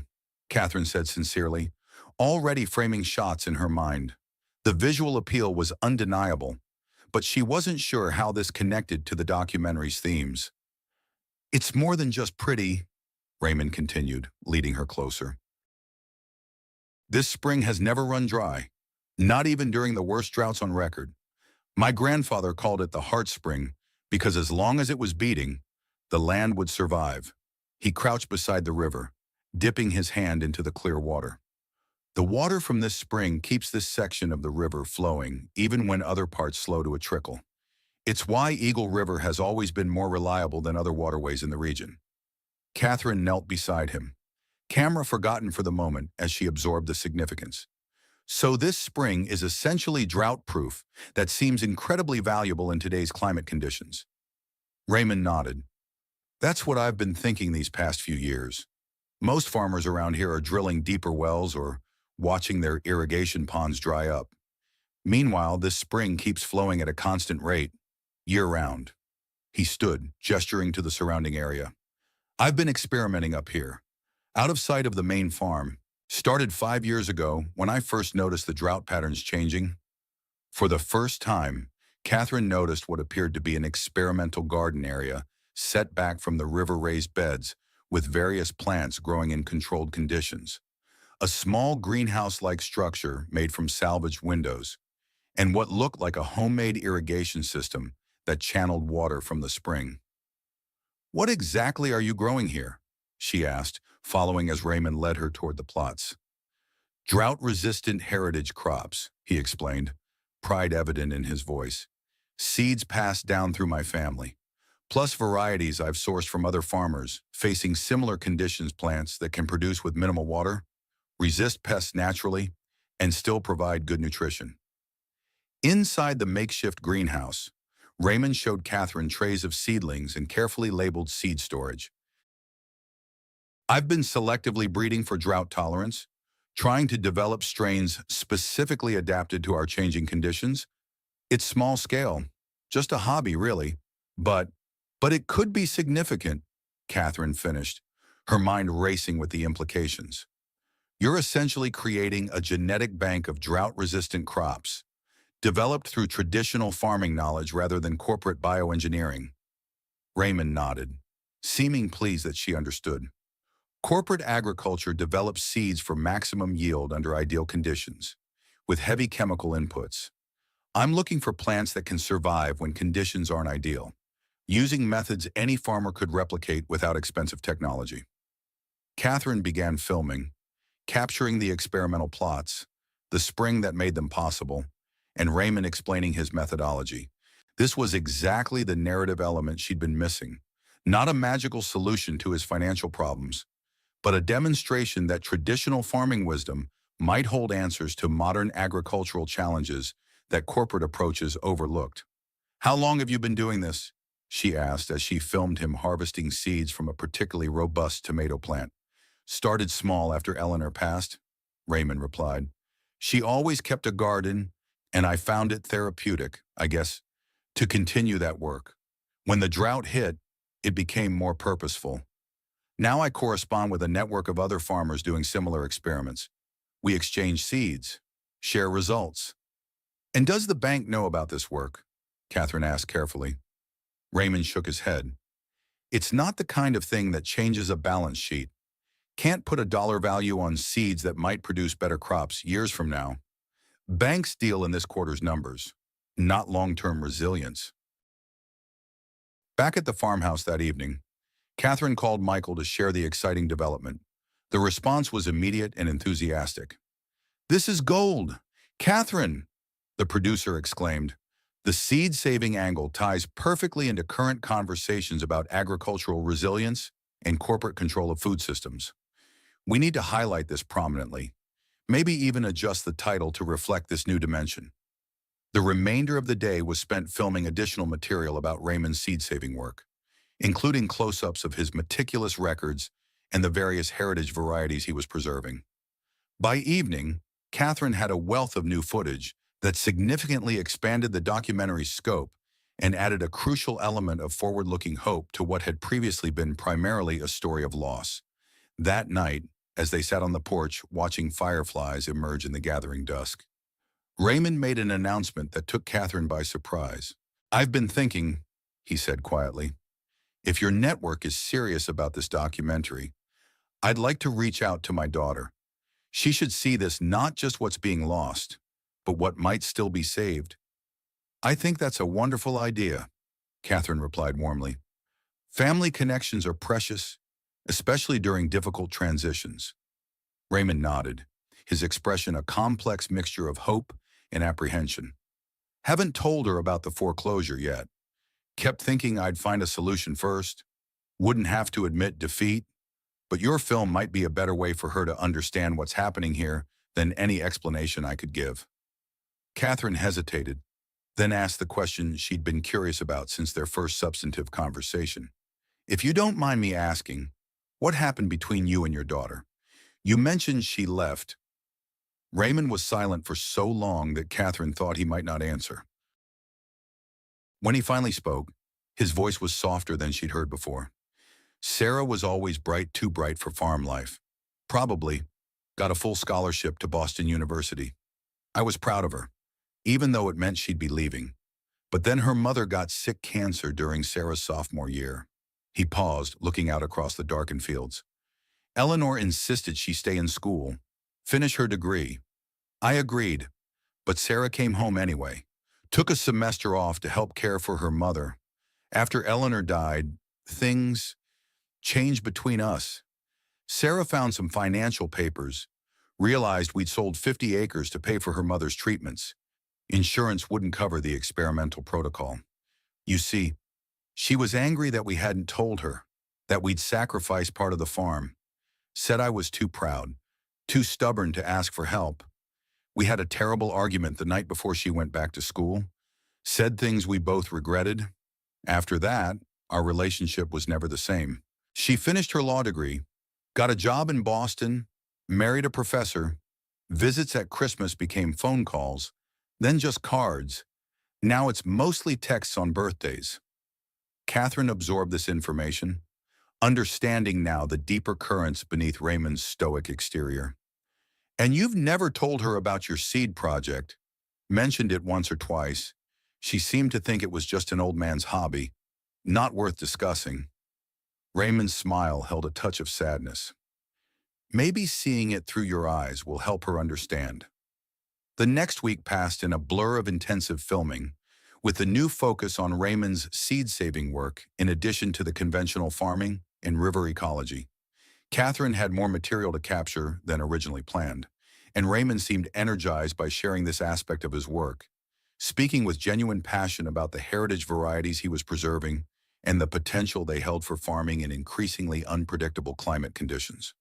Catherine said sincerely, already framing shots in her mind. The visual appeal was undeniable, but she wasn't sure how this connected to the documentary's themes. "It's more than just pretty," Raymond continued, leading her closer. "This spring has never run dry, not even during the worst droughts on record. My grandfather called it the heart spring because as long as it was beating, the land would survive." He crouched beside the river, dipping his hand into the clear water. "The water from this spring keeps this section of the river flowing even when other parts slow to a trickle. It's why Eagle River has always been more reliable than other waterways in the region." Catherine knelt beside him, camera forgotten for the moment as she absorbed the significance. "So this spring is essentially drought-proof. That seems incredibly valuable in today's climate conditions." Raymond nodded. "That's what I've been thinking these past few years. Most farmers around here are drilling deeper wells or watching their irrigation ponds dry up. Meanwhile, this spring keeps flowing at a constant rate, year-round." He stood, gesturing to the surrounding area. "I've been experimenting up here, out of sight of the main farm. Started 5 years ago when I first noticed the drought patterns changing." For the first time, Catherine noticed what appeared to be an experimental garden area set back from the river-raised beds with various plants growing in controlled conditions. A small greenhouse-like structure made from salvaged windows, and what looked like a homemade irrigation system that channeled water from the spring. "What exactly are you growing here?" she asked, following as Raymond led her toward the plots. "Drought-resistant heritage crops," he explained, pride evident in his voice. "Seeds passed down through my family, plus varieties I've sourced from other farmers facing similar conditions, plants that can produce with minimal water, resist pests naturally, and still provide good nutrition." Inside the makeshift greenhouse, Raymond showed Catherine trays of seedlings and carefully labeled seed storage. "I've been selectively breeding for drought tolerance, trying to develop strains specifically adapted to our changing conditions. It's small scale, just a hobby really, but it could be significant," Catherine finished, her mind racing with the implications. "You're essentially creating a genetic bank of drought-resistant crops, developed through traditional farming knowledge rather than corporate bioengineering." Raymond nodded, seeming pleased that she understood. "Corporate agriculture develops seeds for maximum yield under ideal conditions, with heavy chemical inputs. I'm looking for plants that can survive when conditions aren't ideal, using methods any farmer could replicate without expensive technology." Catherine began filming, capturing the experimental plots, the spring that made them possible, and Raymond explaining his methodology. This was exactly the narrative element she'd been missing. Not a magical solution to his financial problems, but a demonstration that traditional farming wisdom might hold answers to modern agricultural challenges that corporate approaches overlooked. "How long have you been doing this?" she asked as she filmed him harvesting seeds from a particularly robust tomato plant. "Started small after Eleanor passed," Raymond replied. "She always kept a garden, and I found it therapeutic, I guess, to continue that work. When the drought hit, it became more purposeful." Now I correspond with a network of other farmers doing similar experiments. We exchange seeds, share results. And does the bank know about this work? Catherine asked carefully. Raymond shook his head. It's not the kind of thing that changes a balance sheet. Can't put a dollar value on seeds that might produce better crops years from now. Banks deal in this quarter's numbers, not long-term resilience. Back at the farmhouse that evening, Catherine called Michael to share the exciting development. The response was immediate and enthusiastic. "This is gold! Catherine!" the producer exclaimed. The seed-saving angle ties perfectly into current conversations about agricultural resilience and corporate control of food systems. We need to highlight this prominently, maybe even adjust the title to reflect this new dimension. The remainder of the day was spent filming additional material about Raymond's seed-saving work, including close-ups of his meticulous records and the various heritage varieties he was preserving. By evening, Catherine had a wealth of new footage that significantly expanded the documentary's scope and added a crucial element of forward-looking hope to what had previously been primarily a story of loss. That night, as they sat on the porch watching fireflies emerge in the gathering dusk, Raymond made an announcement that took Catherine by surprise. "I've been thinking," he said quietly, "if your network is serious about this documentary, I'd like to reach out to my daughter. She should see this not just what's being lost, but what might still be saved." "I think that's a wonderful idea," Catherine replied warmly. "Family connections are precious, especially during difficult transitions." Raymond nodded, his expression a complex mixture of hope and apprehension. "Haven't told her about the foreclosure yet. Kept thinking I'd find a solution first. Wouldn't have to admit defeat. But your film might be a better way for her to understand what's happening here than any explanation I could give." Catherine hesitated, then asked the question she'd been curious about since their first substantive conversation. "If you don't mind me asking, what happened between you and your daughter? You mentioned she left." Raymond was silent for so long that Catherine thought he might not answer. When he finally spoke, his voice was softer than she'd heard before. "Sarah was always bright, too bright for farm life. Probably got a full scholarship to Boston University. I was proud of her, even though it meant she'd be leaving. But then her mother got sick cancer during Sarah's sophomore year." He paused, looking out across the darkened fields. "Eleanor insisted she stay in school, finish her degree. I agreed, but Sarah came home anyway. Took a semester off to help care for her mother. After Eleanor died, things changed between us. Sarah found some financial papers, realized we'd sold 50 acres to pay for her mother's treatments. Insurance wouldn't cover the experimental protocol. You see, she was angry that we hadn't told her, that we'd sacrificed part of the farm. Said I was too proud, too stubborn to ask for help. We had a terrible argument the night before she went back to school. Said things we both regretted. After that, our relationship was never the same. She finished her law degree, got a job in Boston, married a professor. Visits at Christmas became phone calls, then just cards. Now it's mostly texts on birthdays." Catherine absorbed this information, understanding now the deeper currents beneath Raymond's stoic exterior. "And you've never told her about your seed project?" Mentioned it once or twice. She seemed to think it was just an old man's hobby, not worth discussing. Raymond's smile held a touch of sadness. "Maybe seeing it through your eyes will help her understand." The next week passed in a blur of intensive filming, with the new focus on Raymond's seed-saving work in addition to the conventional farming and river ecology. Catherine had more material to capture than originally planned, and Raymond seemed energized by sharing this aspect of his work, speaking with genuine passion about the heritage varieties he was preserving and the potential they held for farming in increasingly unpredictable climate conditions.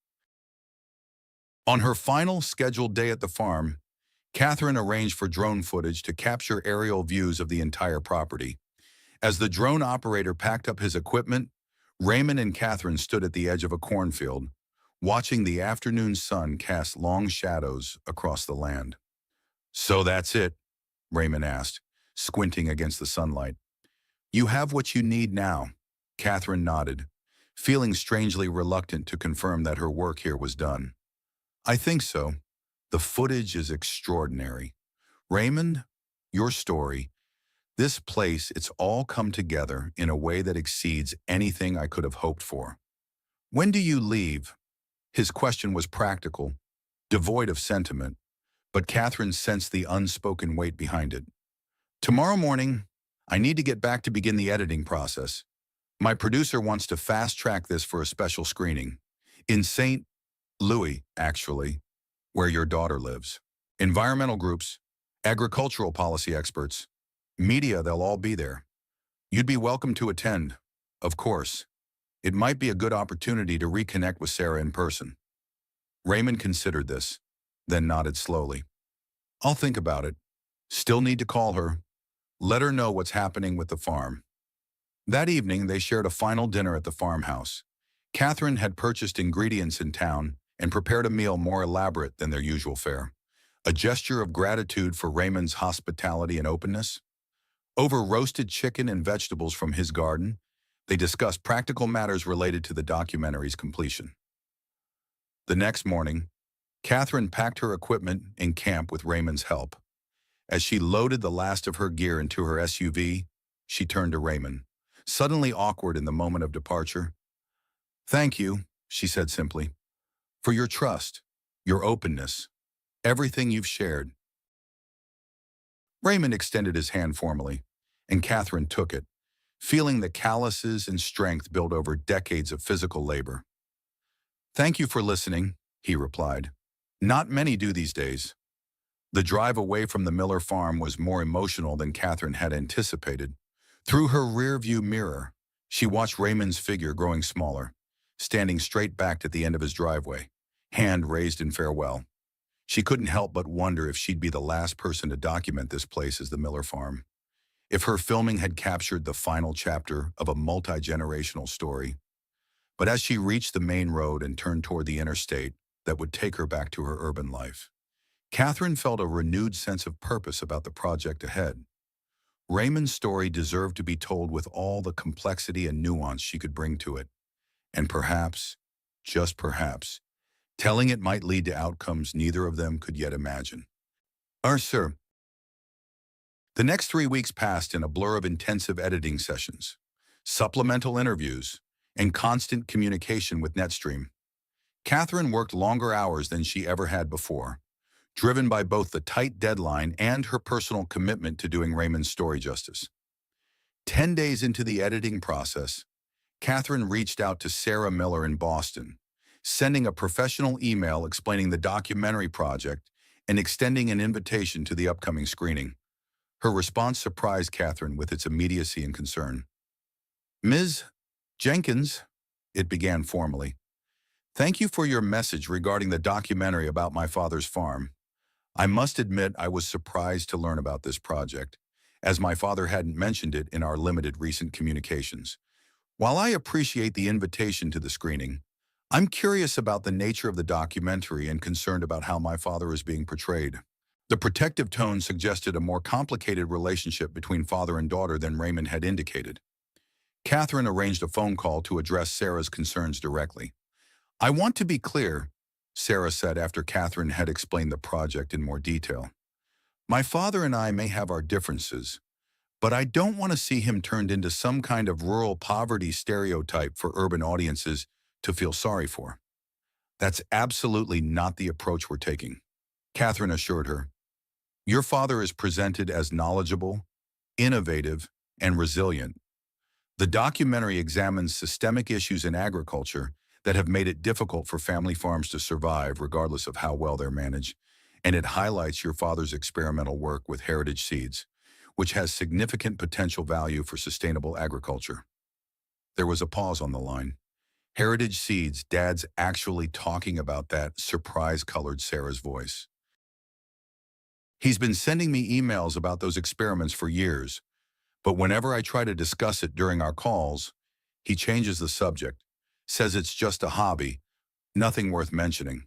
On her final scheduled day at the farm, Catherine arranged for drone footage to capture aerial views of the entire property. As the drone operator packed up his equipment, Raymond and Catherine stood at the edge of a cornfield, watching the afternoon sun cast long shadows across the land. "So that's it?" Raymond asked, squinting against the sunlight. "You have what you need now." Catherine nodded, feeling strangely reluctant to confirm that her work here was done. I think so. The footage is extraordinary. Raymond, your story, this place, it's all come together in a way that exceeds anything I could have hoped for. When do you leave? His question was practical, devoid of sentiment, but Catherine sensed the unspoken weight behind it. Tomorrow morning, I need to get back to begin the editing process. My producer wants to fast-track this for a special screening. In St. Louis, actually, where your daughter lives. Environmental groups, agricultural policy experts, media, they'll all be there. You'd be welcome to attend, of course. It might be a good opportunity to reconnect with Sarah in person. Raymond considered this, then nodded slowly. I'll think about it. Still need to call her. Let her know what's happening with the farm. That evening, they shared a final dinner at the farmhouse. Catherine had purchased ingredients in town and prepared a meal more elaborate than their usual fare. A gesture of gratitude for Raymond's hospitality and openness. Over roasted chicken and vegetables from his garden, they discussed practical matters related to the documentary's completion. The next morning, Catherine packed her equipment in camp with Raymond's help. As she loaded the last of her gear into her SUV, she turned to Raymond, suddenly awkward in the moment of departure. Thank you, she said simply, for your trust, your openness, everything you've shared. Raymond extended his hand formally, and Catherine took it, feeling the calluses and strength built over decades of physical labor. Thank you for listening, he replied. Not many do these days. The drive away from the Miller farm was more emotional than Catherine had anticipated. Through her rear-view mirror, she watched Raymond's figure growing smaller, standing straight back at the end of his driveway, hand raised in farewell. She couldn't help but wonder if she'd be the last person to document this place as the Miller farm. If her filming had captured the final chapter of a multi-generational story. But as she reached the main road and turned toward the interstate that would take her back to her urban life, Catherine felt a renewed sense of purpose about the project ahead. Raymond's story deserved to be told with all the complexity and nuance she could bring to it. And perhaps, just perhaps, telling it might lead to outcomes neither of them could yet imagine. Sir. The next 3 weeks passed in a blur of intensive editing sessions, supplemental interviews, and constant communication with Netstream. Catherine worked longer hours than she ever had before, driven by both the tight deadline and her personal commitment to doing Raymond's story justice. 10 days into the editing process, Catherine reached out to Sarah Miller in Boston, sending a professional email explaining the documentary project and extending an invitation to the upcoming screening. Her response surprised Catherine with its immediacy and concern. Ms. Jenkins, it began formally, thank you for your message regarding the documentary about my father's farm. I must admit I was surprised to learn about this project, as my father hadn't mentioned it in our limited recent communications. While I appreciate the invitation to the screening, I'm curious about the nature of the documentary and concerned about how my father is being portrayed. The protective tone suggested a more complicated relationship between father and daughter than Raymond had indicated. Catherine arranged a phone call to address Sarah's concerns directly. I want to be clear, Sarah said after Catherine had explained the project in more detail. My father and I may have our differences, but I don't want to see him turned into some kind of rural poverty stereotype for urban audiences to feel sorry for. That's absolutely not the approach we're taking, Catherine assured her. Your father is presented as knowledgeable, innovative, and resilient. The documentary examines systemic issues in agriculture that have made it difficult for family farms to survive regardless of how well they're managed, and it highlights your father's experimental work with heritage seeds, which has significant potential value for sustainable agriculture. There was a pause on the line. Heritage seeds, Dad's actually talking about that, surprise-colored Sarah's voice. He's been sending me emails about those experiments for years, but whenever I try to discuss it during our calls, he changes the subject, says it's just a hobby, nothing worth mentioning.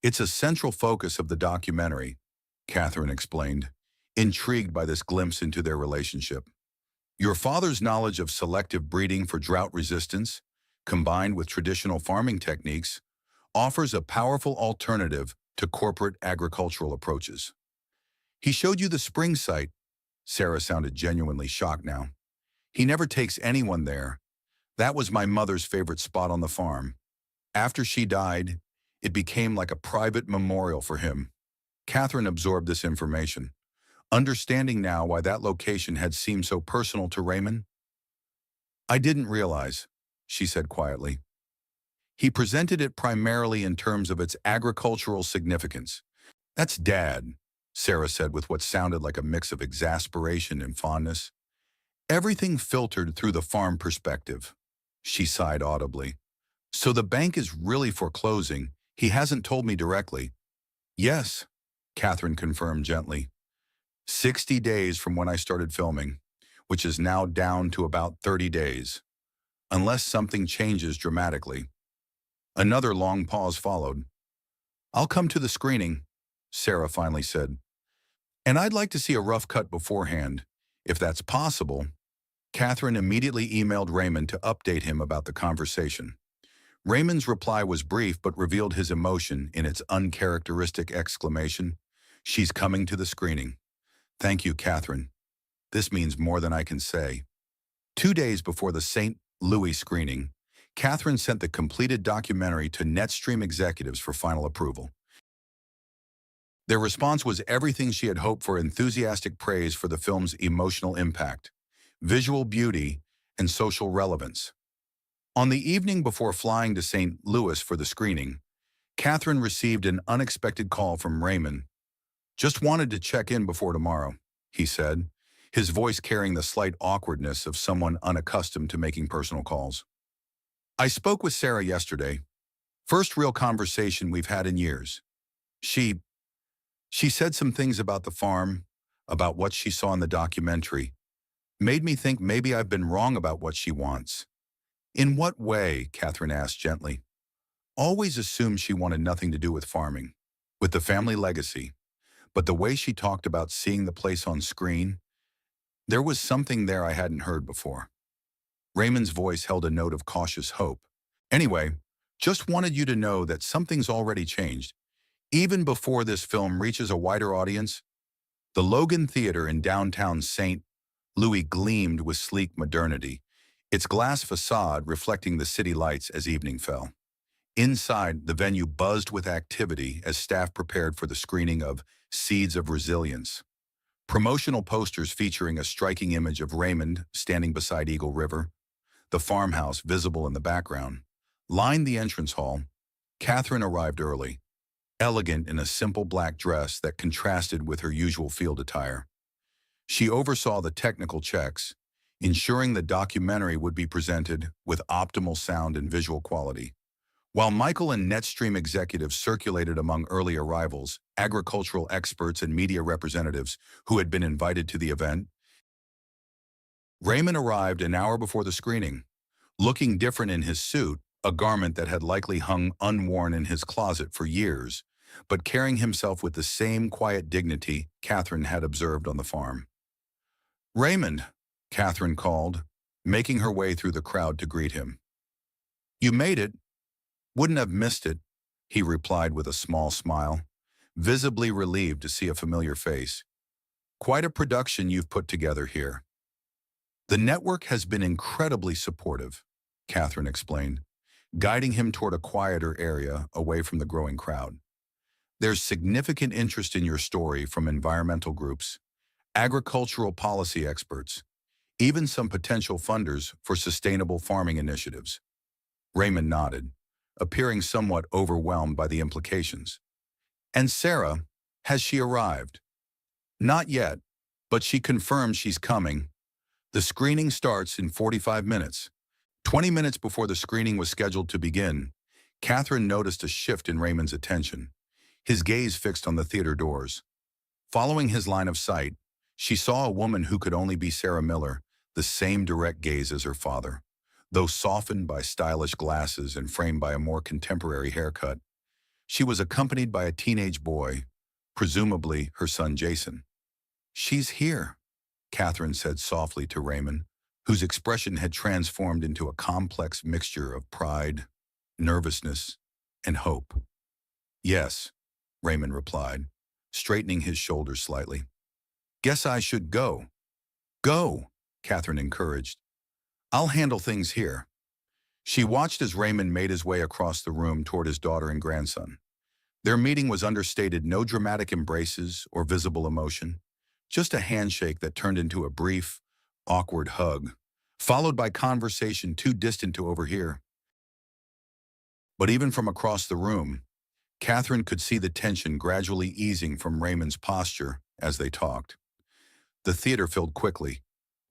It's a central focus of the documentary, Catherine explained, intrigued by this glimpse into their relationship. Your father's knowledge of selective breeding for drought resistance, combined with traditional farming techniques, offers a powerful alternative to corporate agricultural approaches. He showed you the spring site. Sarah sounded genuinely shocked now. He never takes anyone there. That was my mother's favorite spot on the farm. After she died, it became like a private memorial for him. Catherine absorbed this information, understanding now why that location had seemed so personal to Raymond. I didn't realize, she said quietly. He presented it primarily in terms of its agricultural significance. That's Dad, Sarah said with what sounded like a mix of exasperation and fondness. Everything filtered through the farm perspective. She sighed audibly. So the bank is really foreclosing. He hasn't told me directly. Yes, Catherine confirmed gently. 60 days from when I started filming, which is now down to about 30 days, unless something changes dramatically. Another long pause followed. I'll come to the screening, Sarah finally said. And I'd like to see a rough cut beforehand, if that's possible. Catherine immediately emailed Raymond to update him about the conversation. Raymond's reply was brief but revealed his emotion in its uncharacteristic exclamation. She's coming to the screening. Thank you, Catherine. This means more than I can say. 2 days before the St. Louis screening, Catherine sent the completed documentary to Netstream executives for final approval. Their response was everything she had hoped for: enthusiastic praise for the film's emotional impact, visual beauty, and social relevance. On the evening before flying to St. Louis for the screening, Catherine received an unexpected call from Raymond. Just wanted to check in before tomorrow, he said, his voice carrying the slight awkwardness of someone unaccustomed to making personal calls. I spoke with Sarah yesterday. First real conversation we've had in years. She said some things about the farm, about what she saw in the documentary. Made me think maybe I've been wrong about what she wants. In what way? Catherine asked gently. Always assumed she wanted nothing to do with farming, with the family legacy. But the way she talked about seeing the place on screen, there was something there I hadn't heard before. Raymond's voice held a note of cautious hope. Anyway, just wanted you to know that something's already changed. Even before this film reaches a wider audience, the Logan Theater in downtown St. Louis gleamed with sleek modernity, its glass facade reflecting the city lights as evening fell. Inside, the venue buzzed with activity as staff prepared for the screening of Seeds of Resilience. Promotional posters featuring a striking image of Raymond standing beside Eagle River, the farmhouse visible in the background, lined the entrance hall. Catherine arrived early, elegant in a simple black dress that contrasted with her usual field attire. She oversaw the technical checks, ensuring the documentary would be presented with optimal sound and visual quality. While Michael and Netstream executives circulated among early arrivals, agricultural experts and media representatives who had been invited to the event, Raymond arrived an hour before the screening, looking different in his suit, a garment that had likely hung unworn in his closet for years, but carrying himself with the same quiet dignity Catherine had observed on the farm. Raymond, Catherine called, making her way through the crowd to greet him. You made it. Wouldn't have missed it, he replied with a small smile, visibly relieved to see a familiar face. Quite a production you've put together here. The network has been incredibly supportive, Catherine explained, guiding him toward a quieter area away from the growing crowd. There's significant interest in your story from environmental groups, agricultural policy experts, even some potential funders for sustainable farming initiatives. Raymond nodded, appearing somewhat overwhelmed by the implications. And Sarah, has she arrived? Not yet, but she confirmed she's coming. The screening starts in 45 minutes. 20 minutes before the screening was scheduled to begin, Catherine noticed a shift in Raymond's attention, his gaze fixed on the theater doors. Following his line of sight, she saw a woman who could only be Sarah Miller, the same direct gaze as her father, though softened by stylish glasses and framed by a more contemporary haircut. She was accompanied by a teenage boy, presumably her son Jason. She's here, Catherine said softly to Raymond, whose expression had transformed into a complex mixture of pride, nervousness, and hope. Yes, Raymond replied, straightening his shoulders slightly. Guess I should go. Go, Catherine encouraged. I'll handle things here. She watched as Raymond made his way across the room toward his daughter and grandson. Their meeting was understated, no dramatic embraces or visible emotion, just a handshake that turned into a brief, awkward hug, followed by conversation too distant to overhear. But even from across the room, Catherine could see the tension gradually easing from Raymond's posture as they talked. The theater filled quickly,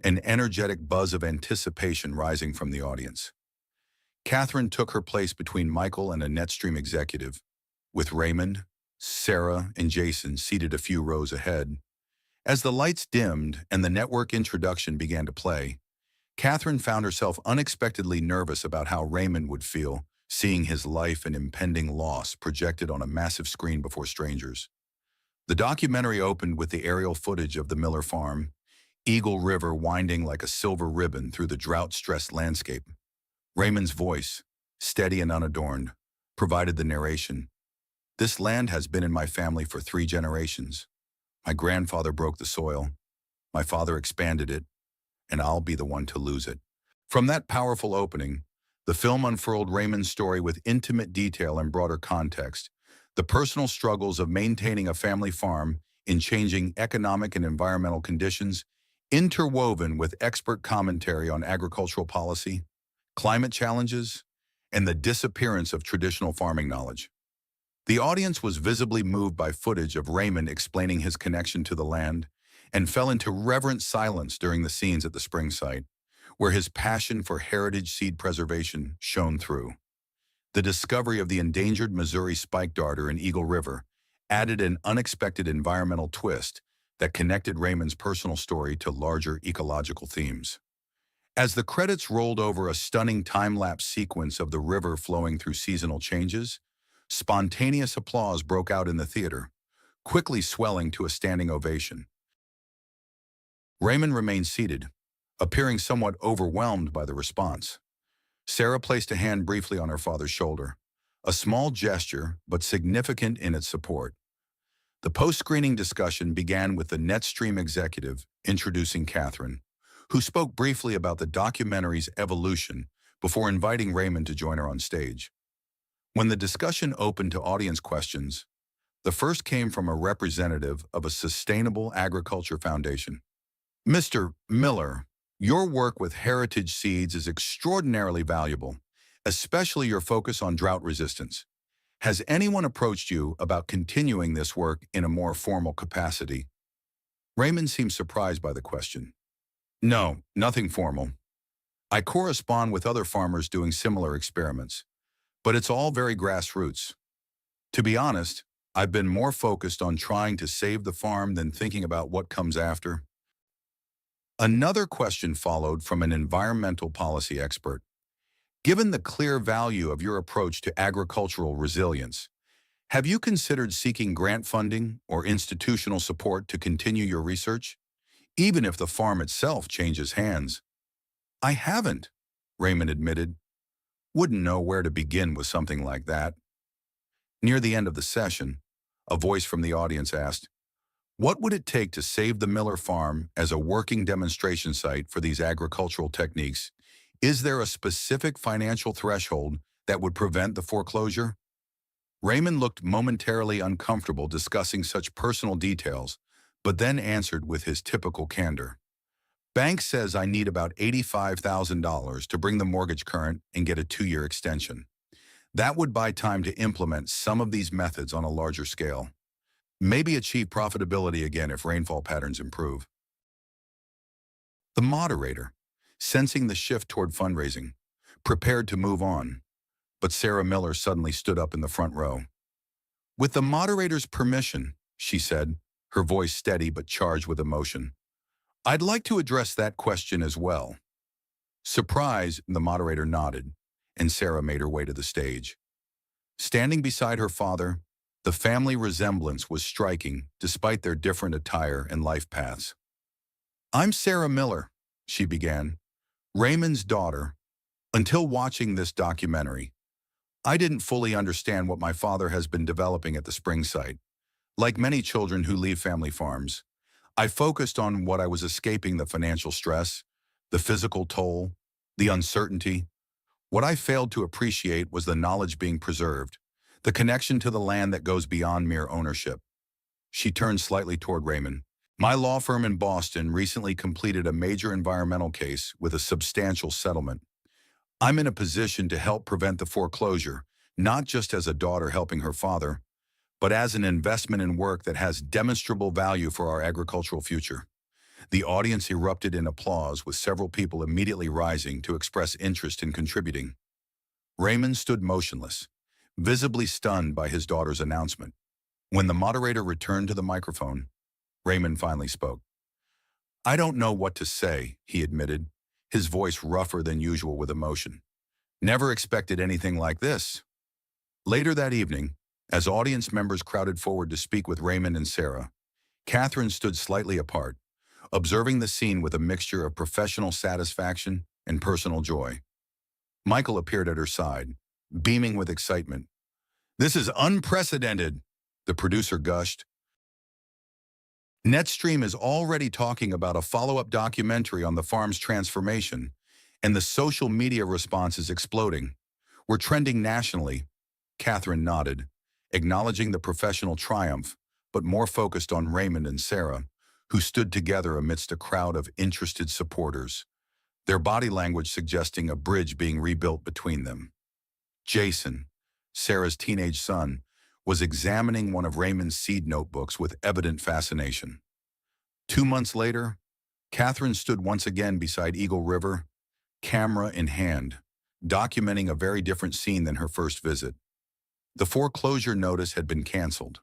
an energetic buzz of anticipation rising from the audience. Catherine took her place between Michael and a NetStream executive, with Raymond, Sarah, and Jason seated a few rows ahead. As the lights dimmed and the network introduction began to play, Catherine found herself unexpectedly nervous about how Raymond would feel seeing his life and impending loss projected on a massive screen before strangers. The documentary opened with the aerial footage of the Miller farm, Eagle River winding like a silver ribbon through the drought-stressed landscape. Raymond's voice, steady and unadorned, provided the narration. This land has been in my family for 3 generations. My grandfather broke the soil, my father expanded it, and I'll be the one to lose it. From that powerful opening, the film unfurled Raymond's story with intimate detail and broader context, the personal struggles of maintaining a family farm in changing economic and environmental conditions, interwoven with expert commentary on agricultural policy, climate challenges, and the disappearance of traditional farming knowledge. The audience was visibly moved by footage of Raymond explaining his connection to the land and fell into reverent silence during the scenes at the spring site, where his passion for heritage seed preservation shone through. The discovery of the endangered Missouri spike darter in Eagle River added an unexpected environmental twist that connected Raymond's personal story to larger ecological themes. As the credits rolled over a stunning time-lapse sequence of the river flowing through seasonal changes, spontaneous applause broke out in the theater, quickly swelling to a standing ovation. Raymond remained seated, appearing somewhat overwhelmed by the response. Sarah placed a hand briefly on her father's shoulder, a small gesture but significant in its support. The post-screening discussion began with the NetStream executive introducing Catherine, who spoke briefly about the documentary's evolution before inviting Raymond to join her on stage. When the discussion opened to audience questions, the first came from a representative of a sustainable agriculture foundation. Mr. Miller, your work with heritage seeds is extraordinarily valuable, especially your focus on drought resistance. Has anyone approached you about continuing this work in a more formal capacity? Raymond seemed surprised by the question. No, nothing formal. I correspond with other farmers doing similar experiments, but it's all very grassroots. To be honest, I've been more focused on trying to save the farm than thinking about what comes after. Another question followed from an environmental policy expert. Given the clear value of your approach to agricultural resilience, have you considered seeking grant funding or institutional support to continue your research, even if the farm itself changes hands? I haven't, Raymond admitted. Wouldn't know where to begin with something like that. Near the end of the session, a voice from the audience asked, what would it take to save the Miller farm as a working demonstration site for these agricultural techniques? Is there a specific financial threshold that would prevent the foreclosure? Raymond looked momentarily uncomfortable discussing such personal details, but then answered with his typical candor. Bank says I need about $85,000 to bring the mortgage current and get a 2-year extension. That would buy time to implement some of these methods on a larger scale. Maybe achieve profitability again if rainfall patterns improve. The moderator, sensing the shift toward fundraising, prepared to move on, but Sarah Miller suddenly stood up in the front row. With the moderator's permission, she said, her voice steady but charged with emotion, I'd like to address that question as well. Surprised, the moderator nodded, and Sarah made her way to the stage. Standing beside her father, the family resemblance was striking despite their different attire and life paths. I'm Sarah Miller, she began, Raymond's daughter. Until watching this documentary, I didn't fully understand what my father has been developing at the spring site. Like many children who leave family farms, I focused on what I was escaping: the financial stress, the physical toll, the uncertainty. What I failed to appreciate was the knowledge being preserved, the connection to the land that goes beyond mere ownership. She turned slightly toward Raymond. My law firm in Boston recently completed a major environmental case with a substantial settlement. I'm in a position to help prevent the foreclosure, not just as a daughter helping her father, but as an investment in work that has demonstrable value for our agricultural future. The audience erupted in applause, with several people immediately rising to express interest in contributing. Raymond stood motionless, visibly stunned by his daughter's announcement. When the moderator returned to the microphone, Raymond finally spoke. "I don't know what to say," he admitted, his voice rougher than usual with emotion. "Never expected anything like this." Later that evening, as audience members crowded forward to speak with Raymond and Sarah, Catherine stood slightly apart, observing the scene with a mixture of professional satisfaction and personal joy. Michael appeared at her side, beaming with excitement. "This is unprecedented," the producer gushed. "Netstream is already talking about a follow-up documentary on the farm's transformation, and the social media response is exploding. We're trending nationally." Catherine nodded, acknowledging the professional triumph, but more focused on Raymond and Sarah, who stood together amidst a crowd of interested supporters, their body language suggesting a bridge being rebuilt between them. Jason, Sarah's teenage son, was examining one of Raymond's seed notebooks with evident fascination. 2 months later, Catherine stood once again beside Eagle River, camera in hand, documenting a very different scene than her first visit. The foreclosure notice had been canceled,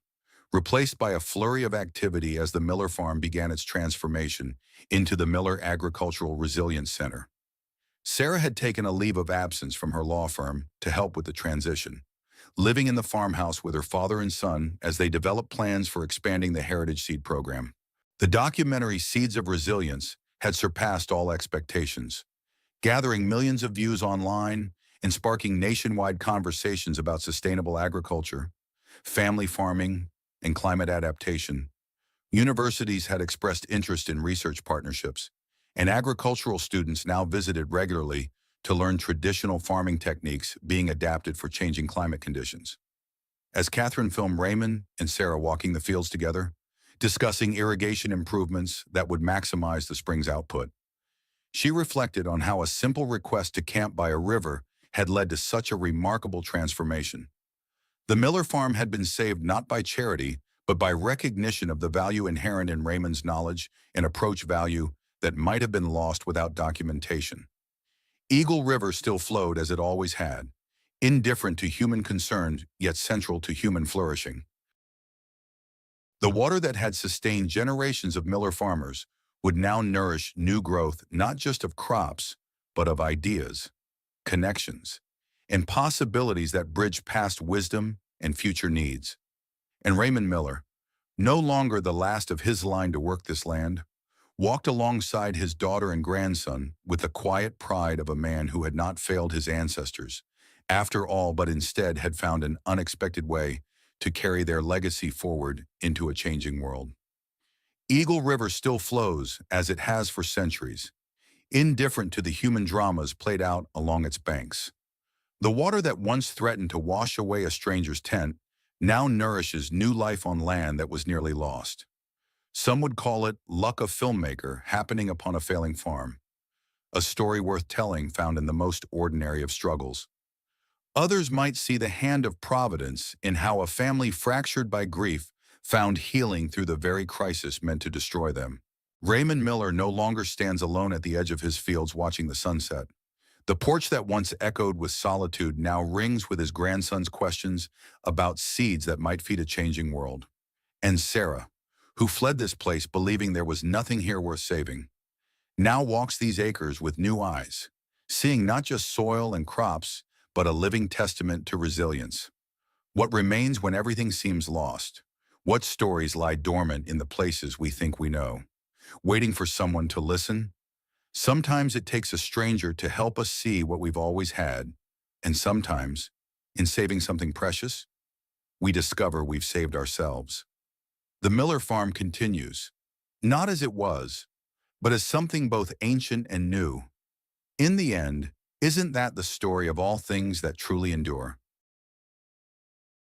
replaced by a flurry of activity as the Miller farm began its transformation into the Miller Agricultural Resilience Center. Sarah had taken a leave of absence from her law firm to help with the transition, living in the farmhouse with her father and son as they developed plans for expanding the Heritage Seed program. The documentary Seeds of Resilience had surpassed all expectations, gathering millions of views online and sparking nationwide conversations about sustainable agriculture, family farming, and climate adaptation. Universities had expressed interest in research partnerships, and agricultural students now visited regularly to learn traditional farming techniques being adapted for changing climate conditions. As Catherine filmed Raymond and Sarah walking the fields together, discussing irrigation improvements that would maximize the spring's output, she reflected on how a simple request to camp by a river had led to such a remarkable transformation. The Miller farm had been saved not by charity, but by recognition of the value inherent in Raymond's knowledge and approach, value that might have been lost without documentation. Eagle River still flowed as it always had, indifferent to human concern, yet central to human flourishing. The water that had sustained generations of Miller farmers would now nourish new growth, not just of crops, but of ideas, connections, and possibilities that bridge past wisdom and future needs. And Raymond Miller, no longer the last of his line to work this land, walked alongside his daughter and grandson with the quiet pride of a man who had not failed his ancestors, after all, but instead had found an unexpected way to carry their legacy forward into a changing world. Eagle River still flows as it has for centuries, indifferent to the human dramas played out along its banks. The water that once threatened to wash away a stranger's tent now nourishes new life on land that was nearly lost. Some would call it luck of filmmaker happening upon a failing farm, a story worth telling found in the most ordinary of struggles. Others might see the hand of providence in how a family fractured by grief found healing through the very crisis meant to destroy them. Raymond Miller no longer stands alone at the edge of his fields watching the sunset. The porch that once echoed with solitude now rings with his grandson's questions about seeds that might feed a changing world. And Sarah, who fled this place believing there was nothing here worth saving, now walks these acres with new eyes, seeing not just soil and crops, but a living testament to resilience. What remains when everything seems lost? What stories lie dormant in the places we think we know, waiting for someone to listen? Sometimes it takes a stranger to help us see what we've always had, and sometimes, in saving something precious, we discover we've saved ourselves. The Miller farm continues, not as it was, but as something both ancient and new. In the end, isn't that the story of all things that truly endure?